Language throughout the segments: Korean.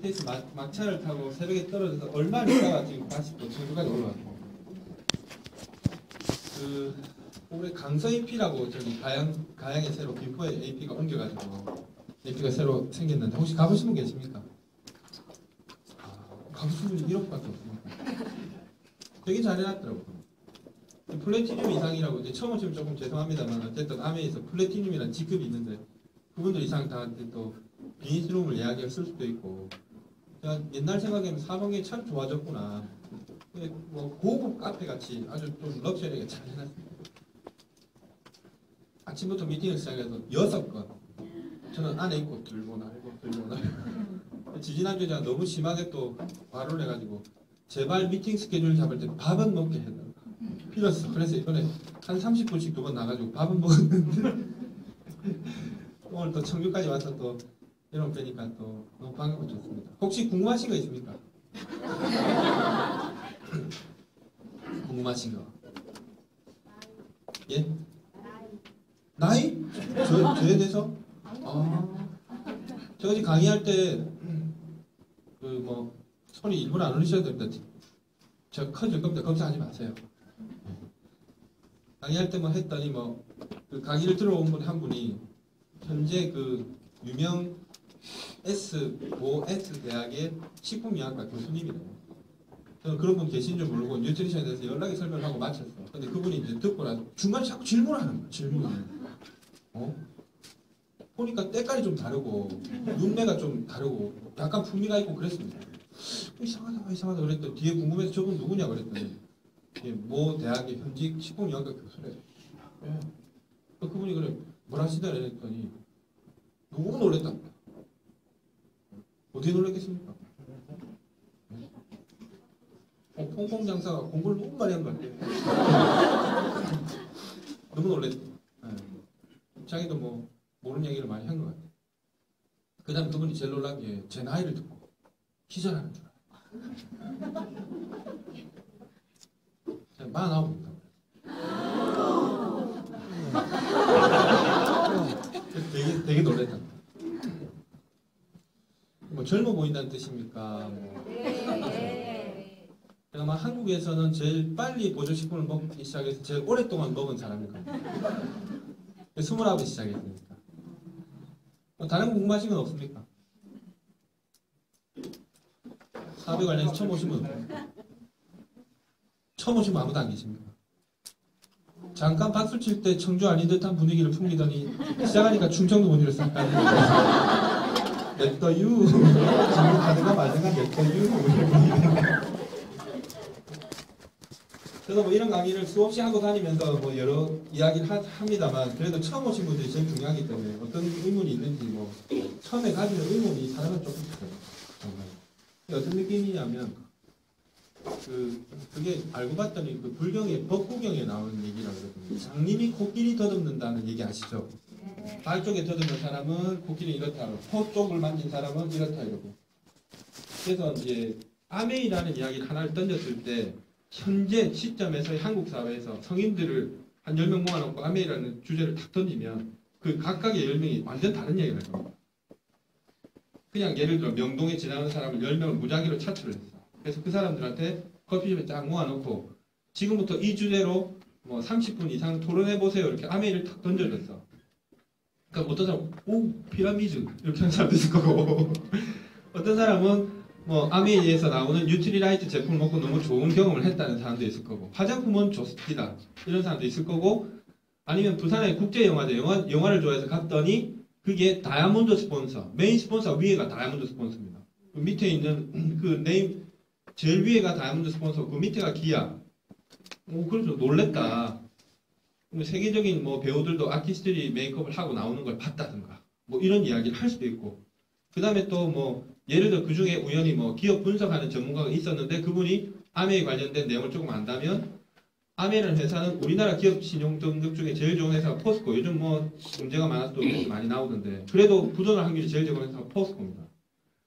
밑에서 막차를 타고 새벽에 떨어져서 얼마 있다가 지금 다시 또 청주까지 올라왔고, 그 올해 강서 AP라고 저기 가양에 새로 김포에 AP가 옮겨가지고 AP가 새로 생겼는데 혹시 가보신 분 계십니까? 가보신 분이 1억밖에 없습니다. 되게 잘 해놨더라고요. 플래티늄 이상이라고, 이제 처음 오시면 조금 죄송합니다만 어쨌든 아메에서 플래티늄이라는 직급이 있는데 그분들 이상 다 또 비즈룸을 예약해서 쓸 수도 있고, 그냥 옛날 생각에는 사방이 참 좋아졌구나. 뭐 고급 카페 같이 아주 좀 럭셔리하게 잘 해놨습니다. 아침부터 미팅을 시작해서 6건 저는 안에 있고 들고 나르고 들고 나르고 지지난주에 제가 너무 심하게 또 과로를 해가지고 제발 미팅 스케줄 잡을 때 밥은 먹게 해달라 빌었어. 그래서 이번에 한 30분씩 2번 나가지고 밥은 먹었는데 오늘 또 청주까지 와서 또 이런 뵈니까 또 너무 반갑고 좋습니다. 혹시 궁금하신 거 있습니까? 궁금하신 거? 예? 나이? 저에 대해서? 제가 지금 강의할 때 그 뭐 소리 일부러 안 올리셔도 됩니다. 제가 커질 겁니다. 걱정하지 마세요. 강의할 때 뭐 했더니 뭐 그 강의를 들어온 분 한 분이 현재 그 유명 S5S 대학의 식품의학과 교수님이래요. 저는 그런 분 계신 줄 모르고 뉴트리션에 대해서 연락이 설명을 하고 마쳤어. 근데 그분이 이제 듣고 나서 중간에 자꾸 질문을 하는 거야. 질문을. 보니까 때깔이 좀 다르고 눈매가 좀 다르고 약간 풍미가 있고 그랬습니다. 이상하다 그랬더니 뒤에 궁금해서 저분 누구냐 그랬더니 모 대학의 현직 식품의학과 교수래. 그분이 그래 뭘 하시더라 그랬더니 너무 놀랬답니다. 어디에 놀랬겠습니까? 퐁퐁 장사가 공부를 너무 많이 한 것 같아요. 너무 놀랬대. 자기도 뭐 모르는 얘기를 많이 한 것 같아요. 그 다음에 그분이 제일 놀란 게 제 나이를 듣고 기절하는 줄 알아요. 49입니다. 되게 놀랬답니다. 뭐 젊어 보인다는 뜻입니까? 아마 한국에서는 제일 빨리 보조식품을 먹기 시작해서 제일 오랫동안 먹은 사람입니다. 29에 시작했으니까. 다른 거 궁금하신 건 없습니까? 사업에 관련해서 처음 오신 분 없나요? 처음 오신 분 아무도 안 계십니까? 잠깐 박수 칠 때 청주 아닌 듯한 분위기를 풍기더니 시작하니까 충청도 분위기를 싹 가는 냅더유 질문 카드가 마지막 냅더유. 그래서 뭐 이런 강의를 수없이 하고 다니면서 뭐 여러 이야기를 합니다만 그래도 처음 오신 분들이 제일 중요하기 때문에 어떤 의문이 있는지 뭐 처음에 가지는 의문이 사람은 조금 있어요. 정말. 어떤 느낌이냐면 그게 알고 봤더니 그 불경의 법구경에 나오는 얘기라고 그러거든요. 장님이 코끼리 더듬는다는 얘기 아시죠? 발 쪽에 더듬는 사람은 코끼리 이렇다, 코 쪽을 만진 사람은 이렇다 이러고. 그래서 이제 아메이라는 이야기를 하나를 던졌을 때 현재 시점에서 한국 사회에서 성인들을 한 10명 모아놓고 아메이라는 주제를 탁 던지면 그 각각의 10명이 완전 다른 얘기를 할 겁니다. 그냥 예를 들어 명동에 지나가는 사람을 10명을 무작위로 차출을 했어. 그래서 그 사람들한테 커피숍에 쫙 모아놓고 지금부터 이 주제로 뭐 30분 이상 토론해보세요. 이렇게 아메이를 탁 던져줬어. 그러니까 어떤 사람은 오 피라미드 이렇게 하는 사람도 있을 거고 어떤 사람은 뭐 아메이에서 나오는 뉴트리라이트 제품을 먹고 너무 좋은 경험을 했다는 사람도 있을 거고 화장품은 좋습니다 이런 사람도 있을 거고 아니면 부산의 국제영화제 영화를 좋아해서 갔더니 그게 다이아몬드 스폰서 메인 스폰서 위에가 다이아몬드 스폰서입니다. 그 밑에 있는 그 네임 제일 위에가 다이아몬드 스폰서 그 밑에가 기아. 그래서 놀랬다. 세계적인 뭐 배우들도 아티스트들이 메이크업을 하고 나오는 걸 봤다든가 뭐 이런 이야기를 할 수도 있고 그 다음에 또 뭐 예를 들어 그 중에 우연히 뭐 기업 분석하는 전문가가 있었는데 그분이 아메에 관련된 내용을 조금 안다면 아메라는 회사는 우리나라 기업 신용 등급 중에 제일 좋은 회사가 포스코. 요즘 뭐 문제가 많아서 또 많이 나오던데 그래도 부도날 확률이 제일 적은 회사가 포스코입니다.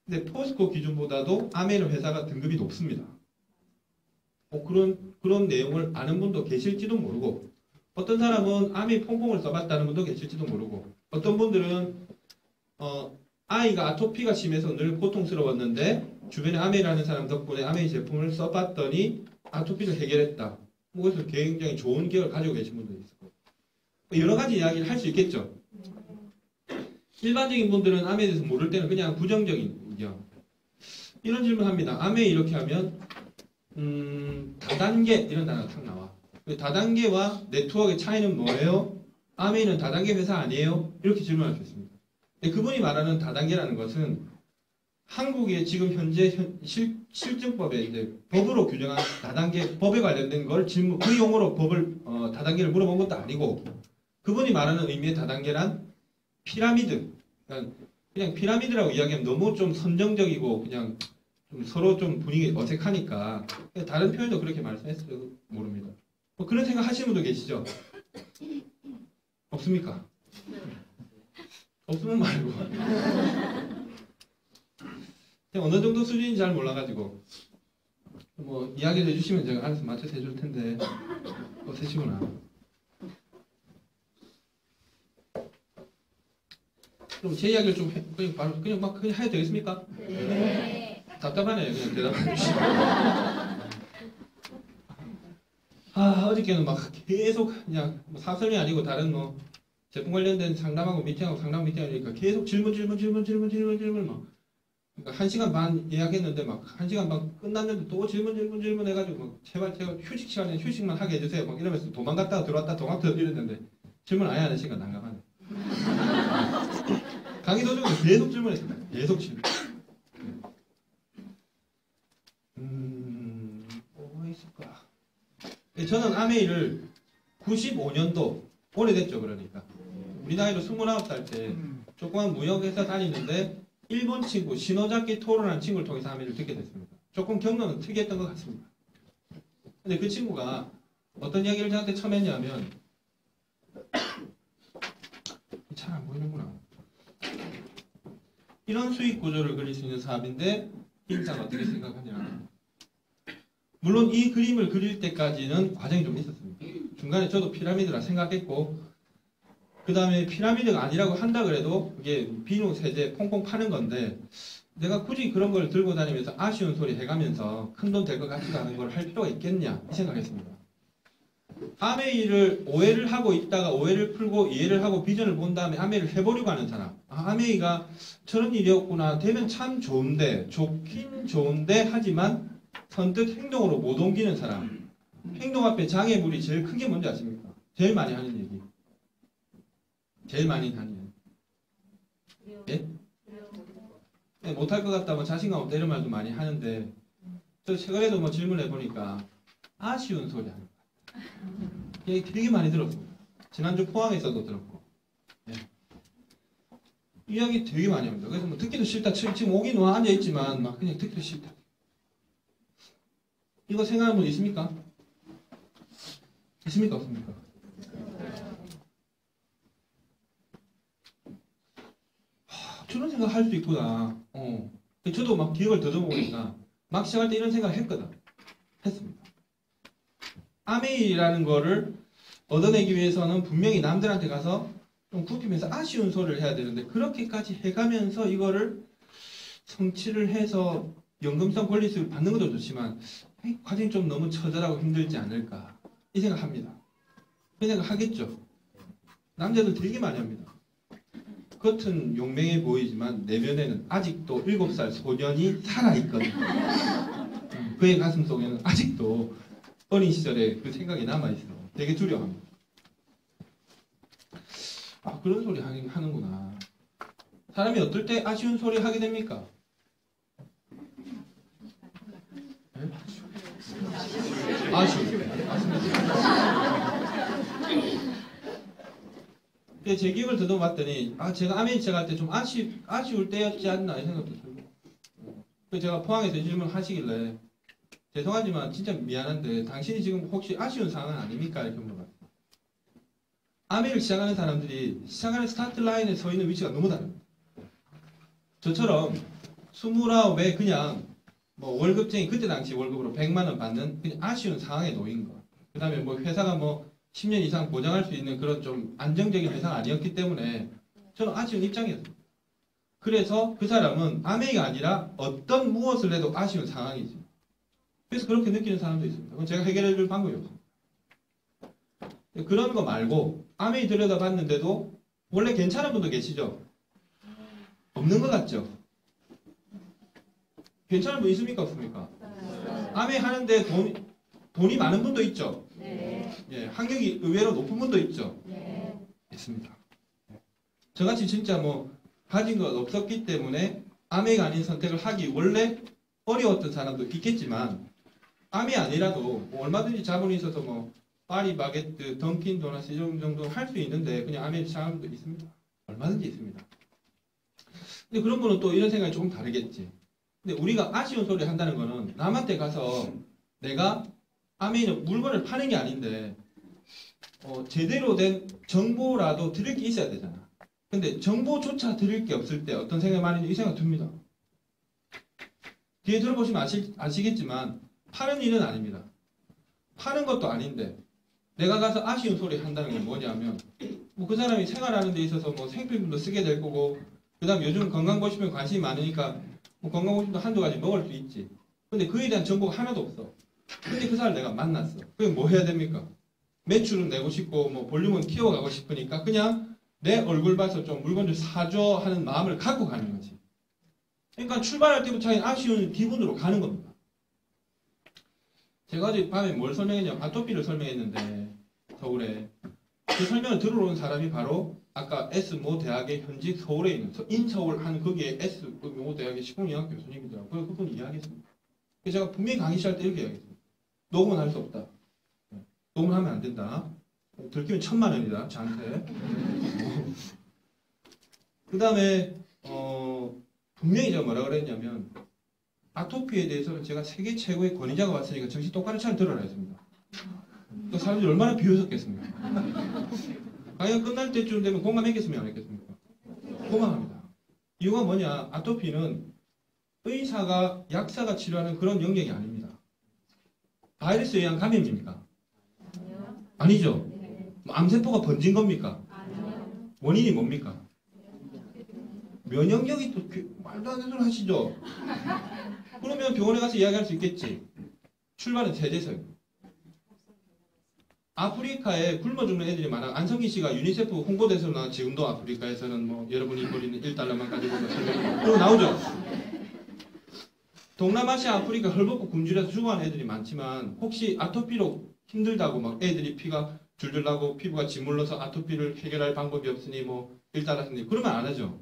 근데 포스코 기준보다도 아메는 회사가 등급이 높습니다. 그런 내용을 아는 분도 계실지도 모르고 어떤 사람은 아메 퐁퐁을 써봤다는 분도 계실지도 모르고 어떤 분들은 아이가 아토피가 심해서 늘 고통스러웠는데 주변에 아메이라는 사람 덕분에 아메이 제품을 써봤더니 아토피를 해결했다. 뭐 그래서 굉장히 좋은 기억을 가지고 계신 분도 있을 거예요. 여러 가지 이야기를 할 수 있겠죠. 일반적인 분들은 아메이에 대해서 모를 때는 그냥 부정적인 의견. 이런 질문합니다. 아메이 이렇게 하면 다단계 이런 단어가 탁 나와. 다단계와 네트워크의 차이는 뭐예요? 아메이는 다단계 회사 아니에요? 이렇게 질문할 수 있습니다. 그분이 말하는 다단계라는 것은 한국의 지금 현재 실증법에 이제 법으로 규정한 다단계 법에 관련된 걸 질문 그 용어로 법을 다단계를 물어본 것도 아니고 그분이 말하는 의미의 다단계란 피라미드. 그냥 피라미드라고 이야기하면 너무 좀 선정적이고 그냥 좀 서로 좀 분위기 어색하니까 다른 표현도 그렇게 말씀했을지도 모릅니다. 뭐 그런 생각 하시는 분도 계시죠? 없습니까? 없으면 말고. 어느 정도 수준인지 잘 몰라가지고 뭐 이야기를 해주시면 제가 알아서 맞춰서 해줄 텐데 없으시구나. 그럼 제 이야기를 좀 그냥 막 해도 되겠습니까? 네. 답답하네요. 그냥 대답해 주시면. 어저께는 막 계속 그냥 뭐 사설이 아니고 다른 뭐 제품 관련된 상담하고 미팅하고 상담 미팅하니까 계속 질문 막 그러니까 1시간 반 예약했는데 막 1시간 반 끝났는데 또 질문 해가지고 막 제발 휴식 시간에 휴식만 하게 해주세요 막 이러면서 도망갔다가 들어왔다 도망갔다 이랬는데 질문 아예 안 하시니까 난감하네. 강의 도중에 계속 질문했습니다. 계속 질문. 뭐가 있을까? 저는 아메이를 95년도 오래됐죠. 그러니까 우리 나이로 29살 때 조그만 무역회사 다니는데 일본 친구 시노자키 토로라는 친구를 통해서 아메이를 듣게 됐습니다. 조금 경로는 특이했던 것 같습니다. 근데 그 친구가 어떤 이야기를 저한테 처음 했냐면 잘 안 보이는구나. 이런 수익 구조를 그릴 수 있는 사업인데 임장 어떻게 생각하냐. 물론 이 그림을 그릴 때까지는 과정이 좀 있었습니다. 중간에 저도 피라미드라 생각했고 그 다음에 피라미드가 아니라고 한다 그래도 그게 비누 세제 퐁퐁 파는 건데 내가 굳이 그런 걸 들고 다니면서 아쉬운 소리 해가면서 큰돈 될 것 같지도 않은 걸 할 필요가 있겠냐 이 생각했습니다. 아메이를 오해를 하고 있다가 오해를 풀고 이해를 하고 비전을 본 다음에 아메이를 해보려고 하는 사람. 아메이가 저런 일이었구나. 되면 참 좋은데 좋긴 좋은데 하지만 선뜻 행동으로 못 옮기는 사람. 행동 앞에 장애물이 제일 큰 게 뭔지 아십니까? 제일 많이 하는 얘기. 제일 많이 하는 얘기. 예? 못할 것 같다, 뭐 자신감 없다 이런 말도 많이 하는데 저 최근에도 뭐 질문해 보니까 아쉬운 소리 하는 거. 얘기 되게 많이 들었습니다. 지난주 포항에서도 들었고. 예. 이야기 되게 많이 합니다. 그래서 뭐 듣기도 싫다. 지금 오긴 와 앉아있지만 막 그냥 듣기도 싫다. 이거 생각하는 분 있습니까? 있습니까? 없습니까? 저런 생각 할 수 있구나. 저도 막 기억을 더듬어보니까 막 시작할 때 이런 생각을 했습니다. 아메이라는 거를 얻어내기 위해서는 분명히 남들한테 가서 좀 굽히면서 아쉬운 소리를 해야 되는데 그렇게까지 해가면서 이거를 성취를 해서 연금성 권리수를 받는 것도 좋지만 과정이 좀 너무 처절하고 힘들지 않을까 이 생각합니다. 그 생각 하겠죠. 남자들 되게 많이 합니다. 겉은 용맹해 보이지만 내면에는 아직도 7살 소년이 살아있거든요. 그의 가슴 속에는 아직도 어린 시절에 그 생각이 남아있어요. 되게 두려워합니다. 아, 그런 소리 하는구나. 사람이 어떨 때 아쉬운 소리 하게 됩니까? 네? 제 기억을 더듬어봤더니 제가 아메리카 갈 때 좀 아쉬울 때였지 않나 이 생각도 들고 제가 포항에서 질문을 하시길래 죄송하지만 진짜 미안한데 당신이 지금 혹시 아쉬운 상황은 아닙니까? 이렇게 물어봤어요. 아메를 시작하는 사람들이 시작하는 스타트 라인에 서 있는 위치가 너무 다릅니다. 저처럼 29에 그냥 뭐 월급쟁이 그때 당시 월급으로 100만 원 받는 그냥 아쉬운 상황에 놓인 거. 그 다음에 뭐 회사가 뭐 10년 이상 보장할 수 있는 그런 좀 안정적인 회사가 아니었기 때문에 저는 아쉬운 입장이었습니다. 그래서 그 사람은 암웨이가 아니라 어떤 무엇을 해도 아쉬운 상황이지. 그래서 그렇게 느끼는 사람도 있습니다. 그건 제가 해결해 줄 방법이 없습니다. 그런 거 말고 암웨이 들여다봤는데도 원래 괜찮은 분도 계시죠? 없는 것 같죠? 괜찮은 분 있습니까? 없습니까? 암웨이 하는데 돈이 많은 분도 있죠? 예, 학력이 의외로 높은 분도 있죠? 있습니다. 저같이 진짜 뭐 가진 것 없었기 때문에 암웨이가 아닌 선택을 하기 원래 어려웠던 사람도 있겠지만 암이 아니라도 뭐 얼마든지 자본이 있어서 뭐 파리바게뜨, 던킨 도너츠 이런 정도 할 수 있는데 그냥 암웨이 사람도 있습니다. 얼마든지 있습니다. 근데 그런 분은 또 이런 생각이 조금 다르겠지. 근데 우리가 아쉬운 소리 한다는 거는 남한테 가서 내가 암웨이는 물건을 파는 게 아닌데 제대로 된 정보라도 드릴 게 있어야 되잖아. 근데 정보조차 드릴 게 없을 때 어떤 생각이 많이 드는지 이 생각 듭니다. 뒤에 들어보시면 아시겠지만 파는 일은 아닙니다. 파는 것도 아닌데 내가 가서 아쉬운 소리 한다는 건 뭐냐면 뭐 그 사람이 생활하는 데 있어서 뭐 생필품도 쓰게 될 거고 그 다음 요즘 건강보험에 관심이 많으니까 뭐 건강보험도 한두 가지 먹을 수 있지. 근데 그에 대한 정보가 하나도 없어. 근데 그 사람을 내가 만났어. 그럼 뭐 해야 됩니까? 매출은 내고 싶고 뭐 볼륨은 키워가고 싶으니까 그냥 내 얼굴 봐서 좀 물건 좀 사줘 하는 마음을 갖고 가는 거지. 그러니까 출발할 때부터 자기는 아쉬운 기분으로 가는 겁니다. 제가 어제 밤에 뭘 설명했냐면 아토피를 설명했는데 서울에 그 설명을 들으러 온 사람이 바로 아까 S모 대학의 현직 서울에 있는 인서울 하는 거기에 S모 대학의 식품의학 교수님이더라고요. 그래서 그분이 이야기했습니다. 그래서 제가 분명히 강의 시할 때 이렇게 이야기했습니다. 녹음은 할 수 없다. 녹음을 하면 안 된다. 들키면 1000만 원이다. 저한테. 그 다음에 분명히 제가 뭐라 그랬냐면 아토피에 대해서는 제가 세계 최고의 권위자가 왔으니까 정신 똑바로 잘 들어라 했습니다. 또 사람들이 얼마나 비웃었겠습니까? 강의가 끝날 때쯤 되면 공감했겠습니까? 안 했겠습니까? 공감합니다. 이유가 뭐냐? 아토피는 의사가 약사가 치료하는 그런 영역이 아닙니다. 바이러스에 의한 감염입니까? 아니죠. 암세포가 번진 겁니까? 원인이 뭡니까? 면역력이 또 말도 안 되는 소리 하시죠? 그러면 병원에 가서 이야기할 수 있겠지. 출발은 세제서입니다. 아프리카에 굶어 죽는 애들이 많아. 안성기 씨가 유니세프 홍보대사로 지금도 아프리카에서는 뭐 여러분이 버리는 1달러만 가지고 그러고 나오죠. 동남아시아 아프리카 헐벗고 굶주려서 죽어가는 애들이 많지만 혹시 아토피로 힘들다고 막 애들이 피가 줄줄 나고 피부가 짓물러서 아토피를 해결할 방법이 없으니 뭐 1달러 했니 그러면 안 하죠.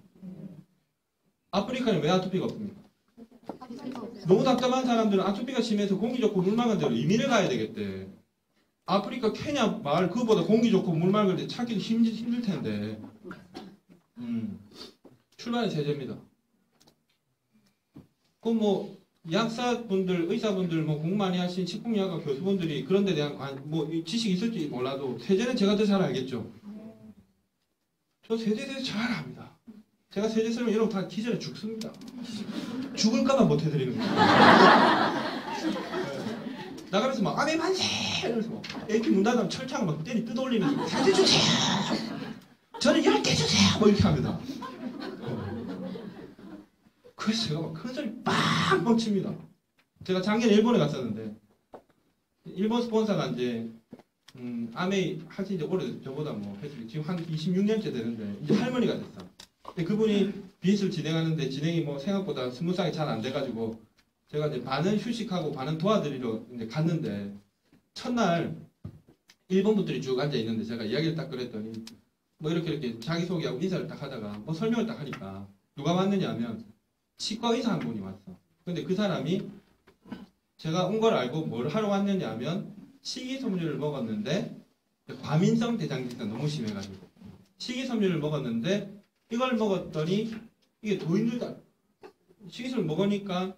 아프리카는 왜 아토피가 없습니까? 너무 답답한 사람들은 아토피가 심해서 공기 좋고 물 맑은 데로 이민을 가야 되겠대. 아프리카 케냐 마을 그거보다 공기 좋고 물 맑은 데 찾기도 힘들 텐데. 출발은 세제입니다. 그 뭐 약사분들, 의사분들, 뭐 공부 많이 하신 식품의학과 교수분들이 그런 데 대한 뭐 지식이 있을지 몰라도 세제는 제가 더 잘 알겠죠. 저 세제에 대해서 잘 압니다. 제가 세제 설명 이러면 다 기절해 죽습니다. 죽을까봐 못 해드리는 거예요. 나가면서 막 아메 만세! 이러면서 막 애기 문 닫으면 철창을 막 때리 뜯어올리면서 세제 주세요! 저는 10개 주세요! 뭐 이렇게 합니다. 그래서 제가 막 큰 소리 빵 뻥칩니다. 제가 작년에 일본에 갔었는데 일본 스폰서가 이제 아메이 하신 지 오래됐어요. 저보다 뭐 지금 한 26년째 되는데 이제 할머니가 됐어. 근데 그분이 비즈를 진행하는데 진행이 뭐 생각보다 스무스하게 잘 안 돼가지고 제가 이제 반은 휴식하고 반은 도와드리러 이제 갔는데 첫날 일본 분들이 쭉 앉아 있는데 제가 이야기를 딱 그랬더니 뭐 이렇게 자기 소개하고 인사를 딱 하다가 뭐 설명을 딱 하니까 누가 왔느냐 하면 치과 의사 한 분이 왔어. 근데 그 사람이 제가 온 걸 알고 뭘 하러 왔느냐 하면 식이섬유를 먹었는데 과민성 대장증이 너무 심해가지고 식이섬유를 먹었는데 이걸 먹었더니 이게 더 힘들다. 식이섬유 먹으니까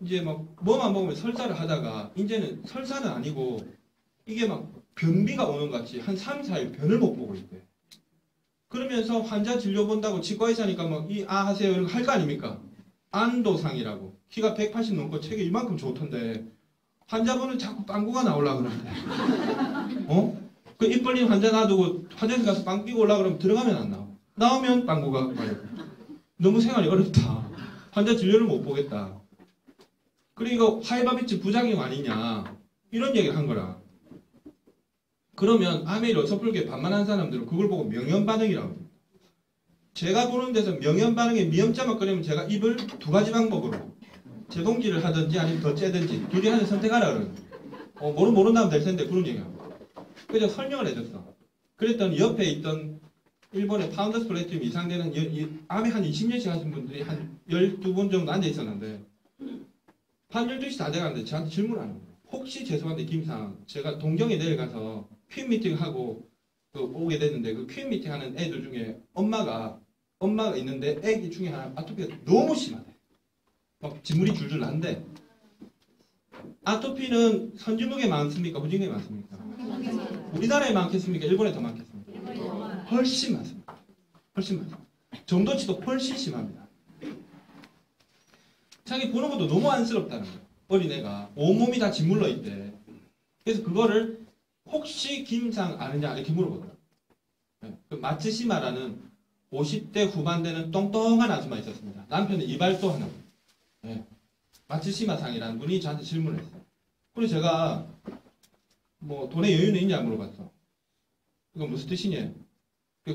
이제 막 뭐만 먹으면 설사를 하다가 이제는 설사는 아니고 이게 막 변비가 오는 것 같이 한 3, 4일 변을 못 보고 있대. 그러면서 환자 진료 본다고 치과 의사니까 막 하세요 이런 거 할 거 아닙니까? 안도상이라고 키가 180 넘고 체격이 이만큼 좋던데 환자분은 자꾸 빵꾸가 나오려고 그러는데 그 입 벌린 환자 놔두고 화장실 가서 빵 끼고 오려고 그러면 들어가면 안 나와. 나오면 빵꾸가 말고 너무 생활이 어렵다. 환자 진료를 못 보겠다. 그리고 하이바비치 부작용 아니냐. 이런 얘기를 한 거라. 그러면 아메이를 어설프게 반만한 사람들은 그걸 보고 명연반응이라고 합니다. 제가 보는 데서 명연반응에 미염자막 그리면 제가 입을 두 가지 방법으로 재동기를 하든지 아니면 더 째든지 둘 중에 하나 선택하라 그러는 모른다면 될 텐데 그런 얘기야. 그래서 설명을 해줬어. 그랬더니 옆에 있던 일본의 파운더스 플래티움 이상 되는 암에 한 20년씩 하신 분들이 한 12분 정도 앉아 있었는데 밤 12시 다 돼가는데 저한테 질문하는 거예요. 혹시 죄송한데 김상 제가 동경에 내려가서 퀸 미팅하고 오게 됐는데 그 퀸 미팅 하는 애들 중에 엄마가 있는데 애기 중에 하나 아토피가 너무 심하대. 막 진물이 줄줄 난대. 아토피는 선진국에 많습니까? 후진국에 많습니까? 우리나라에 많겠습니까? 일본에 더 많겠습니까? 훨씬 많습니다. 훨씬 많습니다. 정도치도 훨씬 심합니다. 자기 보는 것도 너무 안쓰럽다는 거예요. 어린애가 온몸이 다 짓물러 있대. 그래서 그거를 혹시 김상 아느냐 이렇게 물어보더라고요. 그 마츠시마라는 50대 후반 되는 똥똥한 아줌마 있었습니다. 남편은 이발소 하는 분. 마츠시마상이라는 분이 저한테 질문을 했어요. 그래서 제가 뭐 돈에 여유는 있냐 물어봤어. 이건 무슨 뜻이냐?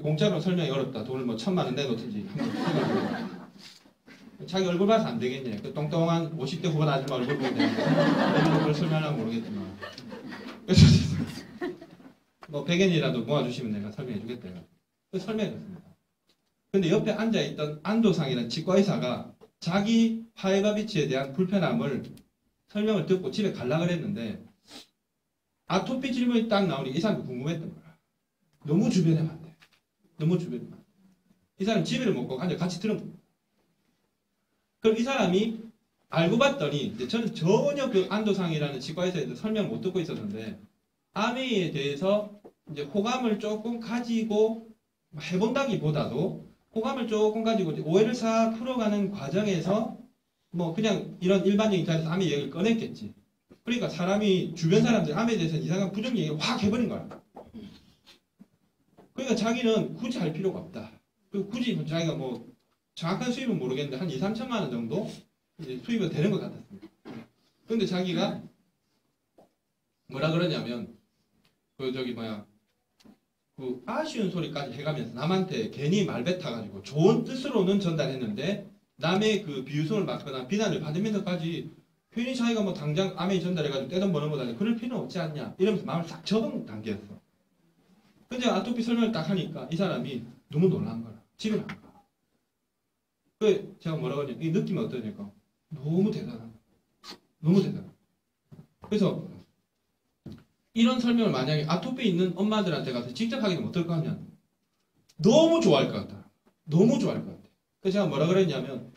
공짜로 설명이 어렵다. 돈을 뭐 1,000만 원 내놓든지. 자기 얼굴 봐서 안 되겠냐. 그 똥똥한 50대 후반 아줌마 얼굴 보면 되는데 그걸 설명하면 모르겠지만. 그래서 뭐 100엔이라도 모아주시면 내가 설명해 주겠대요. 그래서 설명해 줬습니다. 근데 옆에 앉아있던 안도상이라는 치과의사가 자기 파이바비치에 대한 불편함을 설명을 듣고 집에 가려고 했는데 아토피 질문이 딱 나오니 이 사람이 궁금했던 거야. 너무 주변에 많대. 너무 주변에 많대. 이 사람 집에를 못 가고 앉아 같이 들은 거야. 그럼 이 사람이 알고 봤더니 저는 전혀 그 안도상이라는 치과의사에 설명 못 듣고 있었는데 아메이에 대해서 이제 호감을 조금 가지고 해본다기보다도 호감을 조금 가지고 오해를 싹 풀어가는 과정에서 뭐 그냥 이런 일반적인 자리에서 암의 얘기를 꺼냈겠지. 그러니까 사람이 주변 사람들 암에 대해서 이상한 부정 얘기를 확 해버린 거야. 그러니까 자기는 굳이 할 필요가 없다. 그리고 굳이 자기가 뭐 정확한 수입은 모르겠는데 한 2, 3천만 원 정도 이제 수입은 되는 것 같았습니다. 그런데 자기가 뭐라 그러냐면 그 아쉬운 소리까지 해가면서 남한테 괜히 말 뱉어가지고 좋은 뜻으로는 전달했는데 남의 그 비웃음을 받거나 비난을 받으면서까지 괜히 자기가 뭐 당장 암에 전달해가지고 떼돈 버는 거다 그럴 필요는 없지 않냐 이러면서 마음을 싹 접은 단계였어. 근데 아토피 설명을 딱 하니까 이 사람이 너무 놀란 거야. 집에 안 가. 그 제가 뭐라고 하냐 이 느낌이 어떠냐니까 너무 대단하다. 너무 대단하다. 그래서 이런 설명을 만약에 아토피 있는 엄마들한테 가서 직접 하게 되면 어떨 거 아니야? 너무 좋아할 것 같다. 너무 좋아할 것 같아. 그래서 제가 뭐라 그랬냐면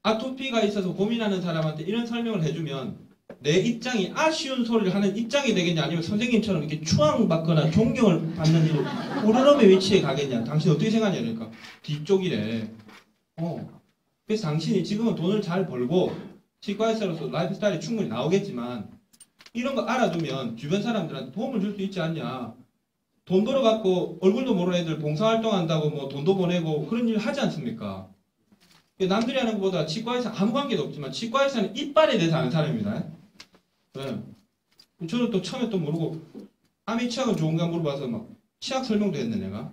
아토피가 있어서 고민하는 사람한테 이런 설명을 해주면 내 입장이 아쉬운 소리를 하는 입장이 되겠냐 아니면 선생님처럼 이렇게 추앙받거나 존경을 받는 일을 우러nom의 위치에 가겠냐. 당신 어떻게 생각하냐 그러니까 뒤쪽이래. 그래서 당신이 지금은 돈을 잘 벌고 치과의사로서 라이프 스타일이 충분히 나오겠지만 이런 거 알아두면 주변 사람들한테 도움을 줄 수 있지 않냐. 돈 벌어갖고 얼굴도 모르는 애들 봉사활동한다고 뭐 돈도 보내고 그런 일 하지 않습니까? 남들이 하는 것보다 치과의사 아무 관계도 없지만 치과의사는 이빨에 대해서 아는 사람입니다. 네. 저는 또 처음에 또 모르고 암의 치약은 좋은가 물어봐서 막 치약 설명도 했네 내가.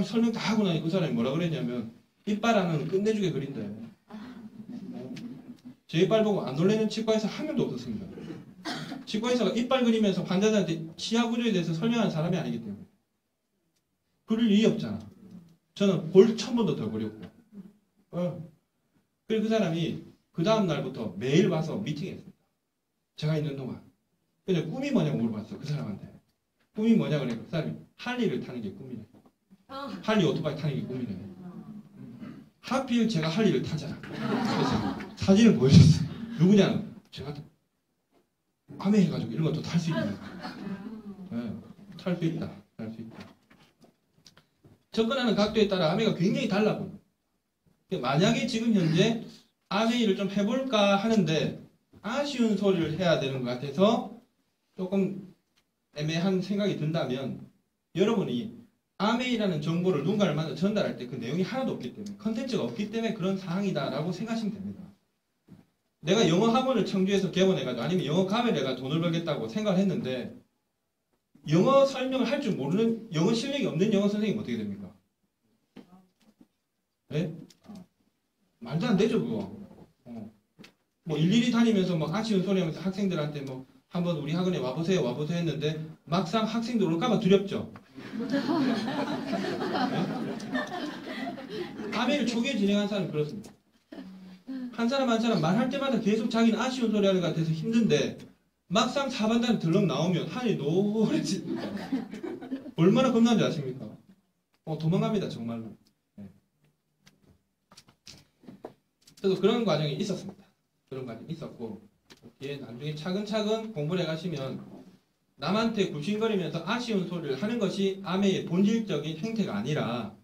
설명 다 하고 나니 그 사람이 뭐라 그랬냐면 이빨 하나는 끝내주게 그린대. 제 이빨 보고 안 놀래는 치과의사 한 명도 없었습니다. 치과의사가 이빨 그리면서 환자들한테 치아 구조에 대해서 설명하는 사람이 아니기 때문에 그럴 일이 없잖아. 저는 볼 1000번도 더 그렸고 그리고 그 사람이 그 다음 날부터 매일 와서 미팅했습니다. 제가 있는 동안. 그래서 꿈이 뭐냐고 물어봤어. 그 사람한테. 꿈이 뭐냐 그러니까 그 사람이 할리를 타는 게 꿈이네. 할리 오토바이 타는 게 꿈이네. 하필 제가 할리를 타잖아. 그래서 사진을 보여줬어요. 누구냐? 제가 암에 해가지고 이런 것도 탈 수 있는 거야. 탈 수 있다. 탈 수 있다. 접근하는 각도에 따라 암해가 굉장히 달라 보여. 만약에 지금 현재 암해를 좀 해볼까 하는데 아쉬운 소리를 해야 되는 것 같아서 조금 애매한 생각이 든다면 여러분이 아메이라는 정보를 누군가를 만나 전달할 때 그 내용이 하나도 없기 때문에 컨텐츠가 없기 때문에 그런 상황이다라고 생각하시면 됩니다. 내가 영어 학원을 청주에서 개원해가지고 아니면 영어 과외를 해가 돈을 벌겠다고 생각을 했는데 영어 설명을 할 줄 모르는 영어 실력이 없는 영어 선생님은 어떻게 됩니까? 네? 말도 안 되죠 그거. 뭐 일일이 다니면서 막 아쉬운 소리 하면서 학생들한테 뭐 한번 우리 학원에 와보세요 했는데 막상 학생들 올까봐 두렵죠. 네? 아메를 초기에 진행한 사람이 그렇습니다. 한 사람 말할 때마다 계속 자기는 아쉬운 소리 하는 것 같아서 힘든데 막상 4반단에 들렁 나오면 하늘이 노래집니다. 얼마나 겁나는지 아십니까? 도망갑니다 정말로. 네. 그래서 그런 과정이 있었습니다. 그런 과정이 있었고 예, 나중에 차근차근 공부를 해가시면 남한테 굽신거리면서 아쉬운 소리를 하는 것이 아메의 본질적인 행태가 아니라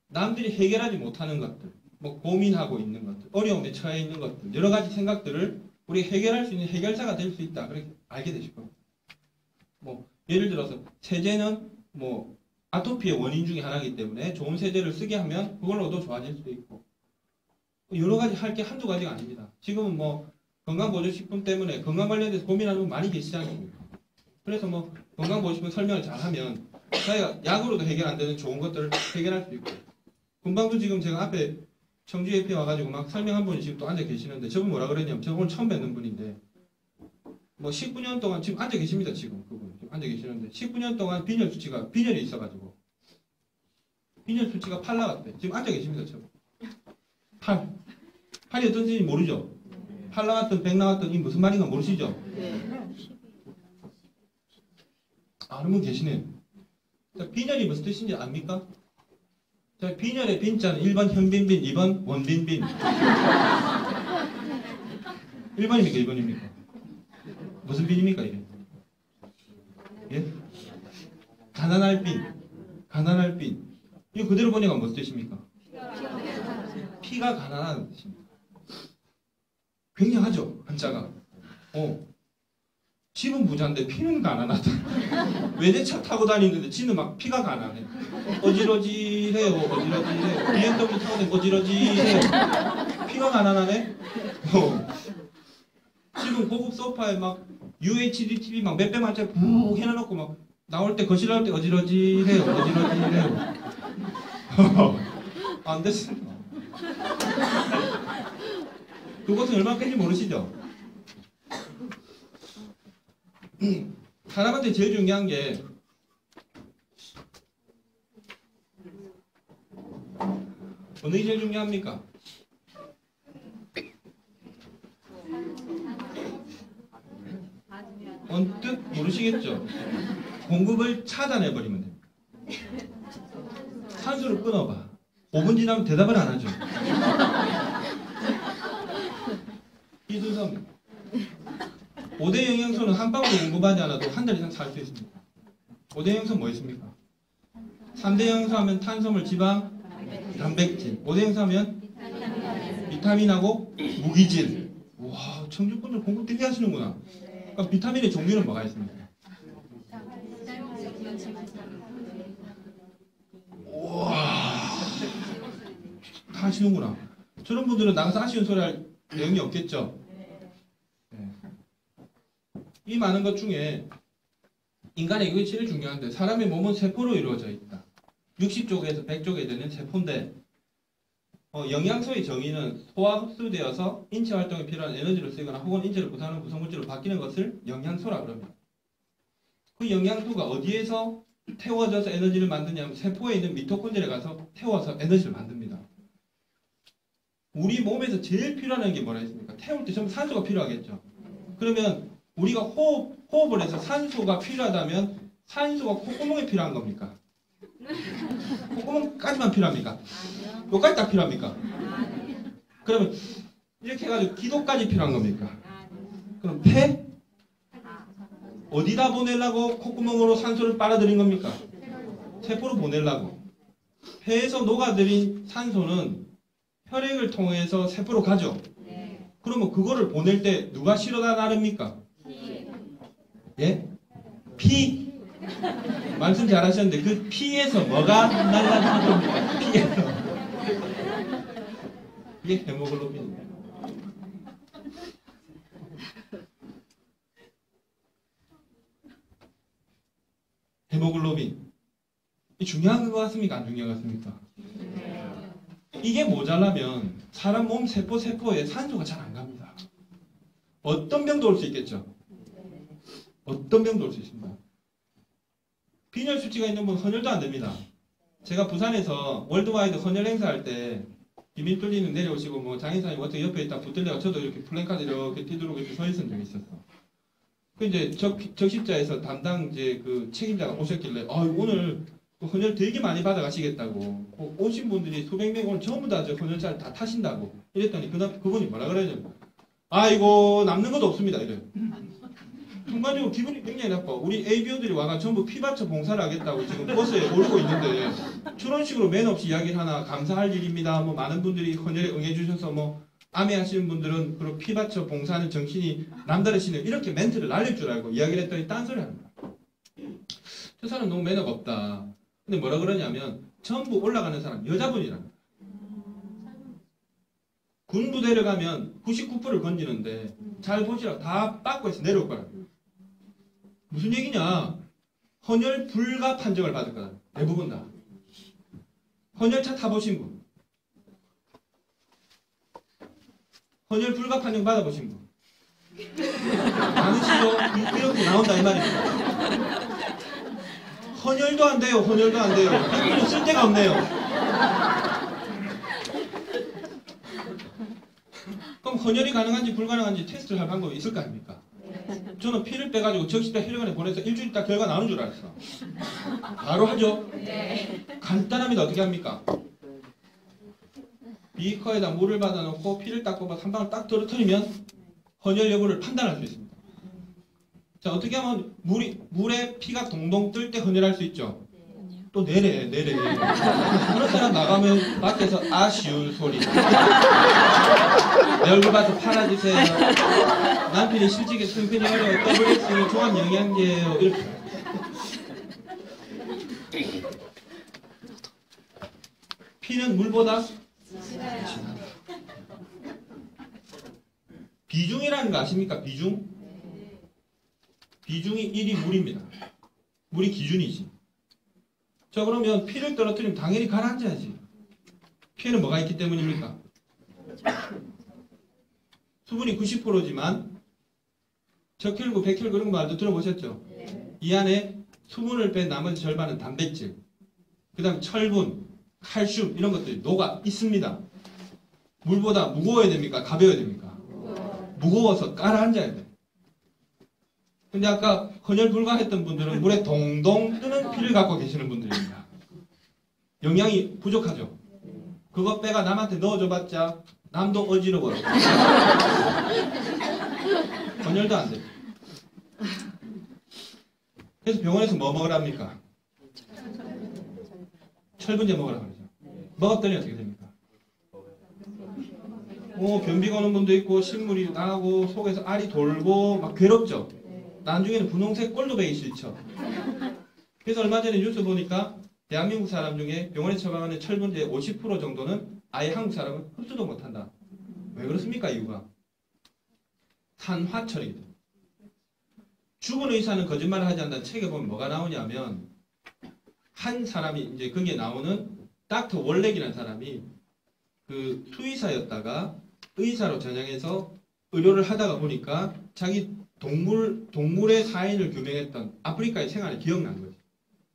남들이 해결하지 못하는 것들, 뭐 고민하고 있는 것들, 어려움에 처해 있는 것들, 여러 가지 생각들을 우리 해결할 수 있는 해결사가 될 수 있다. 그렇게 알게 되실 겁니다. 뭐 예를 들어서 세제는 뭐 아토피의 원인 중에 하나이기 때문에 좋은 세제를 쓰게 하면 그걸로도 좋아질 수도 있고 여러 가지 할 게 한두 가지가 아닙니다. 지금은 뭐 건강보조식품 때문에 건강 관련해서 고민하는 분 많이 계시지 않습니까? 그래서 뭐 건강보조식품 설명을 잘하면 자기가 약으로도 해결 안 되는 좋은 것들을 해결할 수 있고 금방도 지금 제가 앞에 청주 옆에 와가지고 막 설명한 분이 지금 또 앉아 계시는데 저분 뭐라 그랬냐면 저 오늘 처음 뵙는 분인데 뭐 19년 동안 지금 앉아 계십니다. 지금 그분 지금 앉아 계시는데 19년 동안 빈혈이 있어가지고 빈혈 수치가 8 나갔대. 지금 앉아 계십니다. 저분 8이 어떤지 모르죠? 8 나갔든 100 나갔든 이 무슨 말인가 모르시죠? 아는 분 계시네요. 빈혈이 무슨 뜻인지 압니까? 자, 빈혈의 빈자는 1번 현빈빈, 2번 원빈빈. 1번입니까? 2번입니까? 무슨 빈입니까? 이게? 예? 가난할 빈. 가난할 빈. 이거 그대로 번역하면 무슨 뜻입니까? 피가 가난한 뜻입니다. 굉장하죠? 한자가. 집은 부자인데 피는 가난하다. 외제차 타고 다니는데 지는 막 피가 가난해. 어지러지해요. BMW 타고 다니면 어지러지해요. 피가 가난하네? 지금 고급 소파에 막 UHD TV 막 몇백만짜리 푹 해놔놓고 막 나올 때 거실 나올 때 어지러지해요. 안 됐습니다. 그것은 얼마나 뺀지 모르시죠? 사람한테 제일 중요한 게 어느 게 제일 중요합니까? 언뜻 모르시겠죠? 공급을 차단해버리면 됩니다. 산소를 끊어봐. 5분 지나면 대답을 안 하죠. 이 순서입니다. 5대 영양소는 한 방울로 공급하지 않아도 한 달 이상 살 수 있습니다. 5대 영양소 뭐 있습니까? 3대 영양소 하면 탄수화물, 지방, 단백질. 5대 영양소 하면 비타민하고 무기질. 와, 청주분들 공급 되게 하시는구나. 그럼 비타민의 종류는 뭐가 있습니까? 우와, 다 하시는구나. 저런 분들은 나가서 아쉬운 소리 할 내용이 없겠죠? 이 많은 것 중에 인간의 이게 제일 중요한데 사람의 몸은 세포로 이루어져 있다. 60쪽에서 100쪽에 되는 세포인데 영양소의 정의는 소화 흡수되어서 인체 활동에 필요한 에너지를 쓰거나 혹은 인체를 구성하는 구성물질로 바뀌는 것을 영양소라고 합니다. 그 영양소가 어디에서 태워져서 에너지를 만드냐면 세포에 있는 미토콘드리아에 가서 태워서 에너지를 만듭니다. 우리 몸에서 제일 필요한 게 뭐라 했습니까? 태울 때 전부 산소가 필요하겠죠. 그러면 우리가 호흡을 해서 산소가 필요하다면 산소가 콧구멍에 필요한 겁니까? 콧구멍까지만 필요합니까? 여기까지 딱 필요합니까? 그러면 이렇게 해가지고 기도까지 필요한 겁니까? 그럼 폐? 어디다 보내려고 콧구멍으로 산소를 빨아들인 겁니까? 세포로 보내려고. 폐에서 녹아들인 산소는 혈액을 통해서 세포로 가죠. 그러면 그거를 보낼 때 누가 실어다 나릅니까? 예? 피? 말씀 잘하셨는데 그 피에서 뭐가 날아가는 겁니까? 피에서. 이게 헤모글로빈입니다. 헤모글로빈. 이 중요한 것 같습니까? 안 중요한 것 같습니까? 이게 모자라면 사람 몸 세포에 산소가 잘 안 갑니다. 어떤 병도 올 수 있겠죠? 어떤 병도 올 수 있습니다. 빈혈 수치가 있는 분 헌혈도 안 됩니다. 제가 부산에서 월드와이드 헌혈 행사할 때 김인뚫리는 내려오시고 뭐 장인사님 어떻게 옆에 있다 붙들려가 저도 이렇게 플랜카드 이렇게 뒤두르고 이렇게 서 있은 적이 있었어. 그 이제 적십자에서 담당 이제 그 책임자가 오셨길래 오늘 헌혈 되게 많이 받아가시겠다고 오신 분들이 수백 명 오늘 전부 다 저 헌혈자를 다 타신다고 이랬더니 그분이 뭐라 그러냐면 이거 남는 것도 없습니다 이래요. 순간적으로 기분이 굉장히 나빠. 우리 ABO들이 와가 전부 피바쳐 봉사를 하겠다고 지금 버스에 오르고 있는데 저런 식으로 맨 없이 이야기를 하나 감사할 일입니다. 뭐 많은 분들이 헌혈에 응해주셔서 뭐 암해하시는 분들은 그리고 피바쳐 봉사하는 정신이 남다르시네요. 이렇게 멘트를 날릴 줄 알고 이야기를 했더니 딴소리 합니다. 저 사람 너무 매너가 없다. 근데 뭐라 그러냐면 전부 올라가는 사람 여자분이랍니다. 군 부대를 가면 99%를 건지는데 잘 보시라 다 빠꾸 해서 내려올 거야. 무슨 얘기냐? 헌혈 불가 판정을 받을 거다. 대부분 다. 헌혈차 타보신 분. 헌혈 불가 판정 받아보신 분. 많으시죠? 이렇게 나온다 이 말입니다. 헌혈도 안 돼요. 헌혈도 안 돼요. 이분은 쓸 데가 없네요. 그럼 헌혈이 가능한지 불가능한지 테스트를 할 방법이 있을 거 아닙니까? 저는 피를 빼가지고 적십자 혈관에 보내서 일주일 있다 결과 나오는 줄 알았어. 바로 하죠? 네. 간단합니다. 어떻게 합니까? 비커에다 물을 받아놓고 피를 딱 뽑아서 한 방울 딱 떨어뜨리면 헌혈 여부를 판단할 수 있습니다. 자, 어떻게 하면 물에 피가 동동 뜰 때 헌혈할 수 있죠? 또 내래. 그런 사람 나가면 밖에서 아쉬운 소리. 내 얼굴 봐서 팔아주세요. 남편이 실직에 승편이 어려워. WX는 종합영양제예요. 이렇게. 피는 물보다 진하다. 비중이라는 거 아십니까? 비중? 비중이 1이 물입니다. 물이 기준이지. 자, 그러면 피를 떨어뜨리면 당연히 가라앉아야지. 피에는 뭐가 있기 때문입니까? 수분이 90%지만 적혈구, 백혈구 이런 거 말도 들어보셨죠? 이 안에 수분을 뺀 나머지 절반은 단백질, 그 다음 철분, 칼슘 이런 것들이 녹아 있습니다. 물보다 무거워야 됩니까? 가벼워야 됩니까? 무거워서 가라앉아야 돼. 근데 아까 헌혈 불가했던 분들은 물에 동동 뜨는 피를 갖고 계시는 분들입니다. 영양이 부족하죠. 그거 빼가 남한테 넣어줘봤자 남도 어지러워요. 헌혈도 안 돼. 그래서 병원에서 뭐 먹으랍니까? 철분제 먹으라고 그러죠. 먹었더니 어떻게 됩니까? 변비가 오는 분도 있고 신물이 나고 속에서 알이 돌고 막 괴롭죠. 나중에는 분홍색 꼴도 배기 싫죠. 그래서 얼마 전에 뉴스 보니까 대한민국 사람 중에 병원에 처방하는 철분제 50% 정도는 아예 한국 사람은 흡수도 못한다. 왜 그렇습니까? 이유가 산화철이기 때문에. 죽은 의사는 거짓말을 하지 않는다는 책에 보면 뭐가 나오냐면 한 사람이 이제 거기에 나오는 닥터 월렉이라는 사람이 그 수의사였다가 의사로 전향해서 의료를 하다가 보니까 자기 동물의 사인을 규명했던 아프리카의 생활이 기억난 거죠.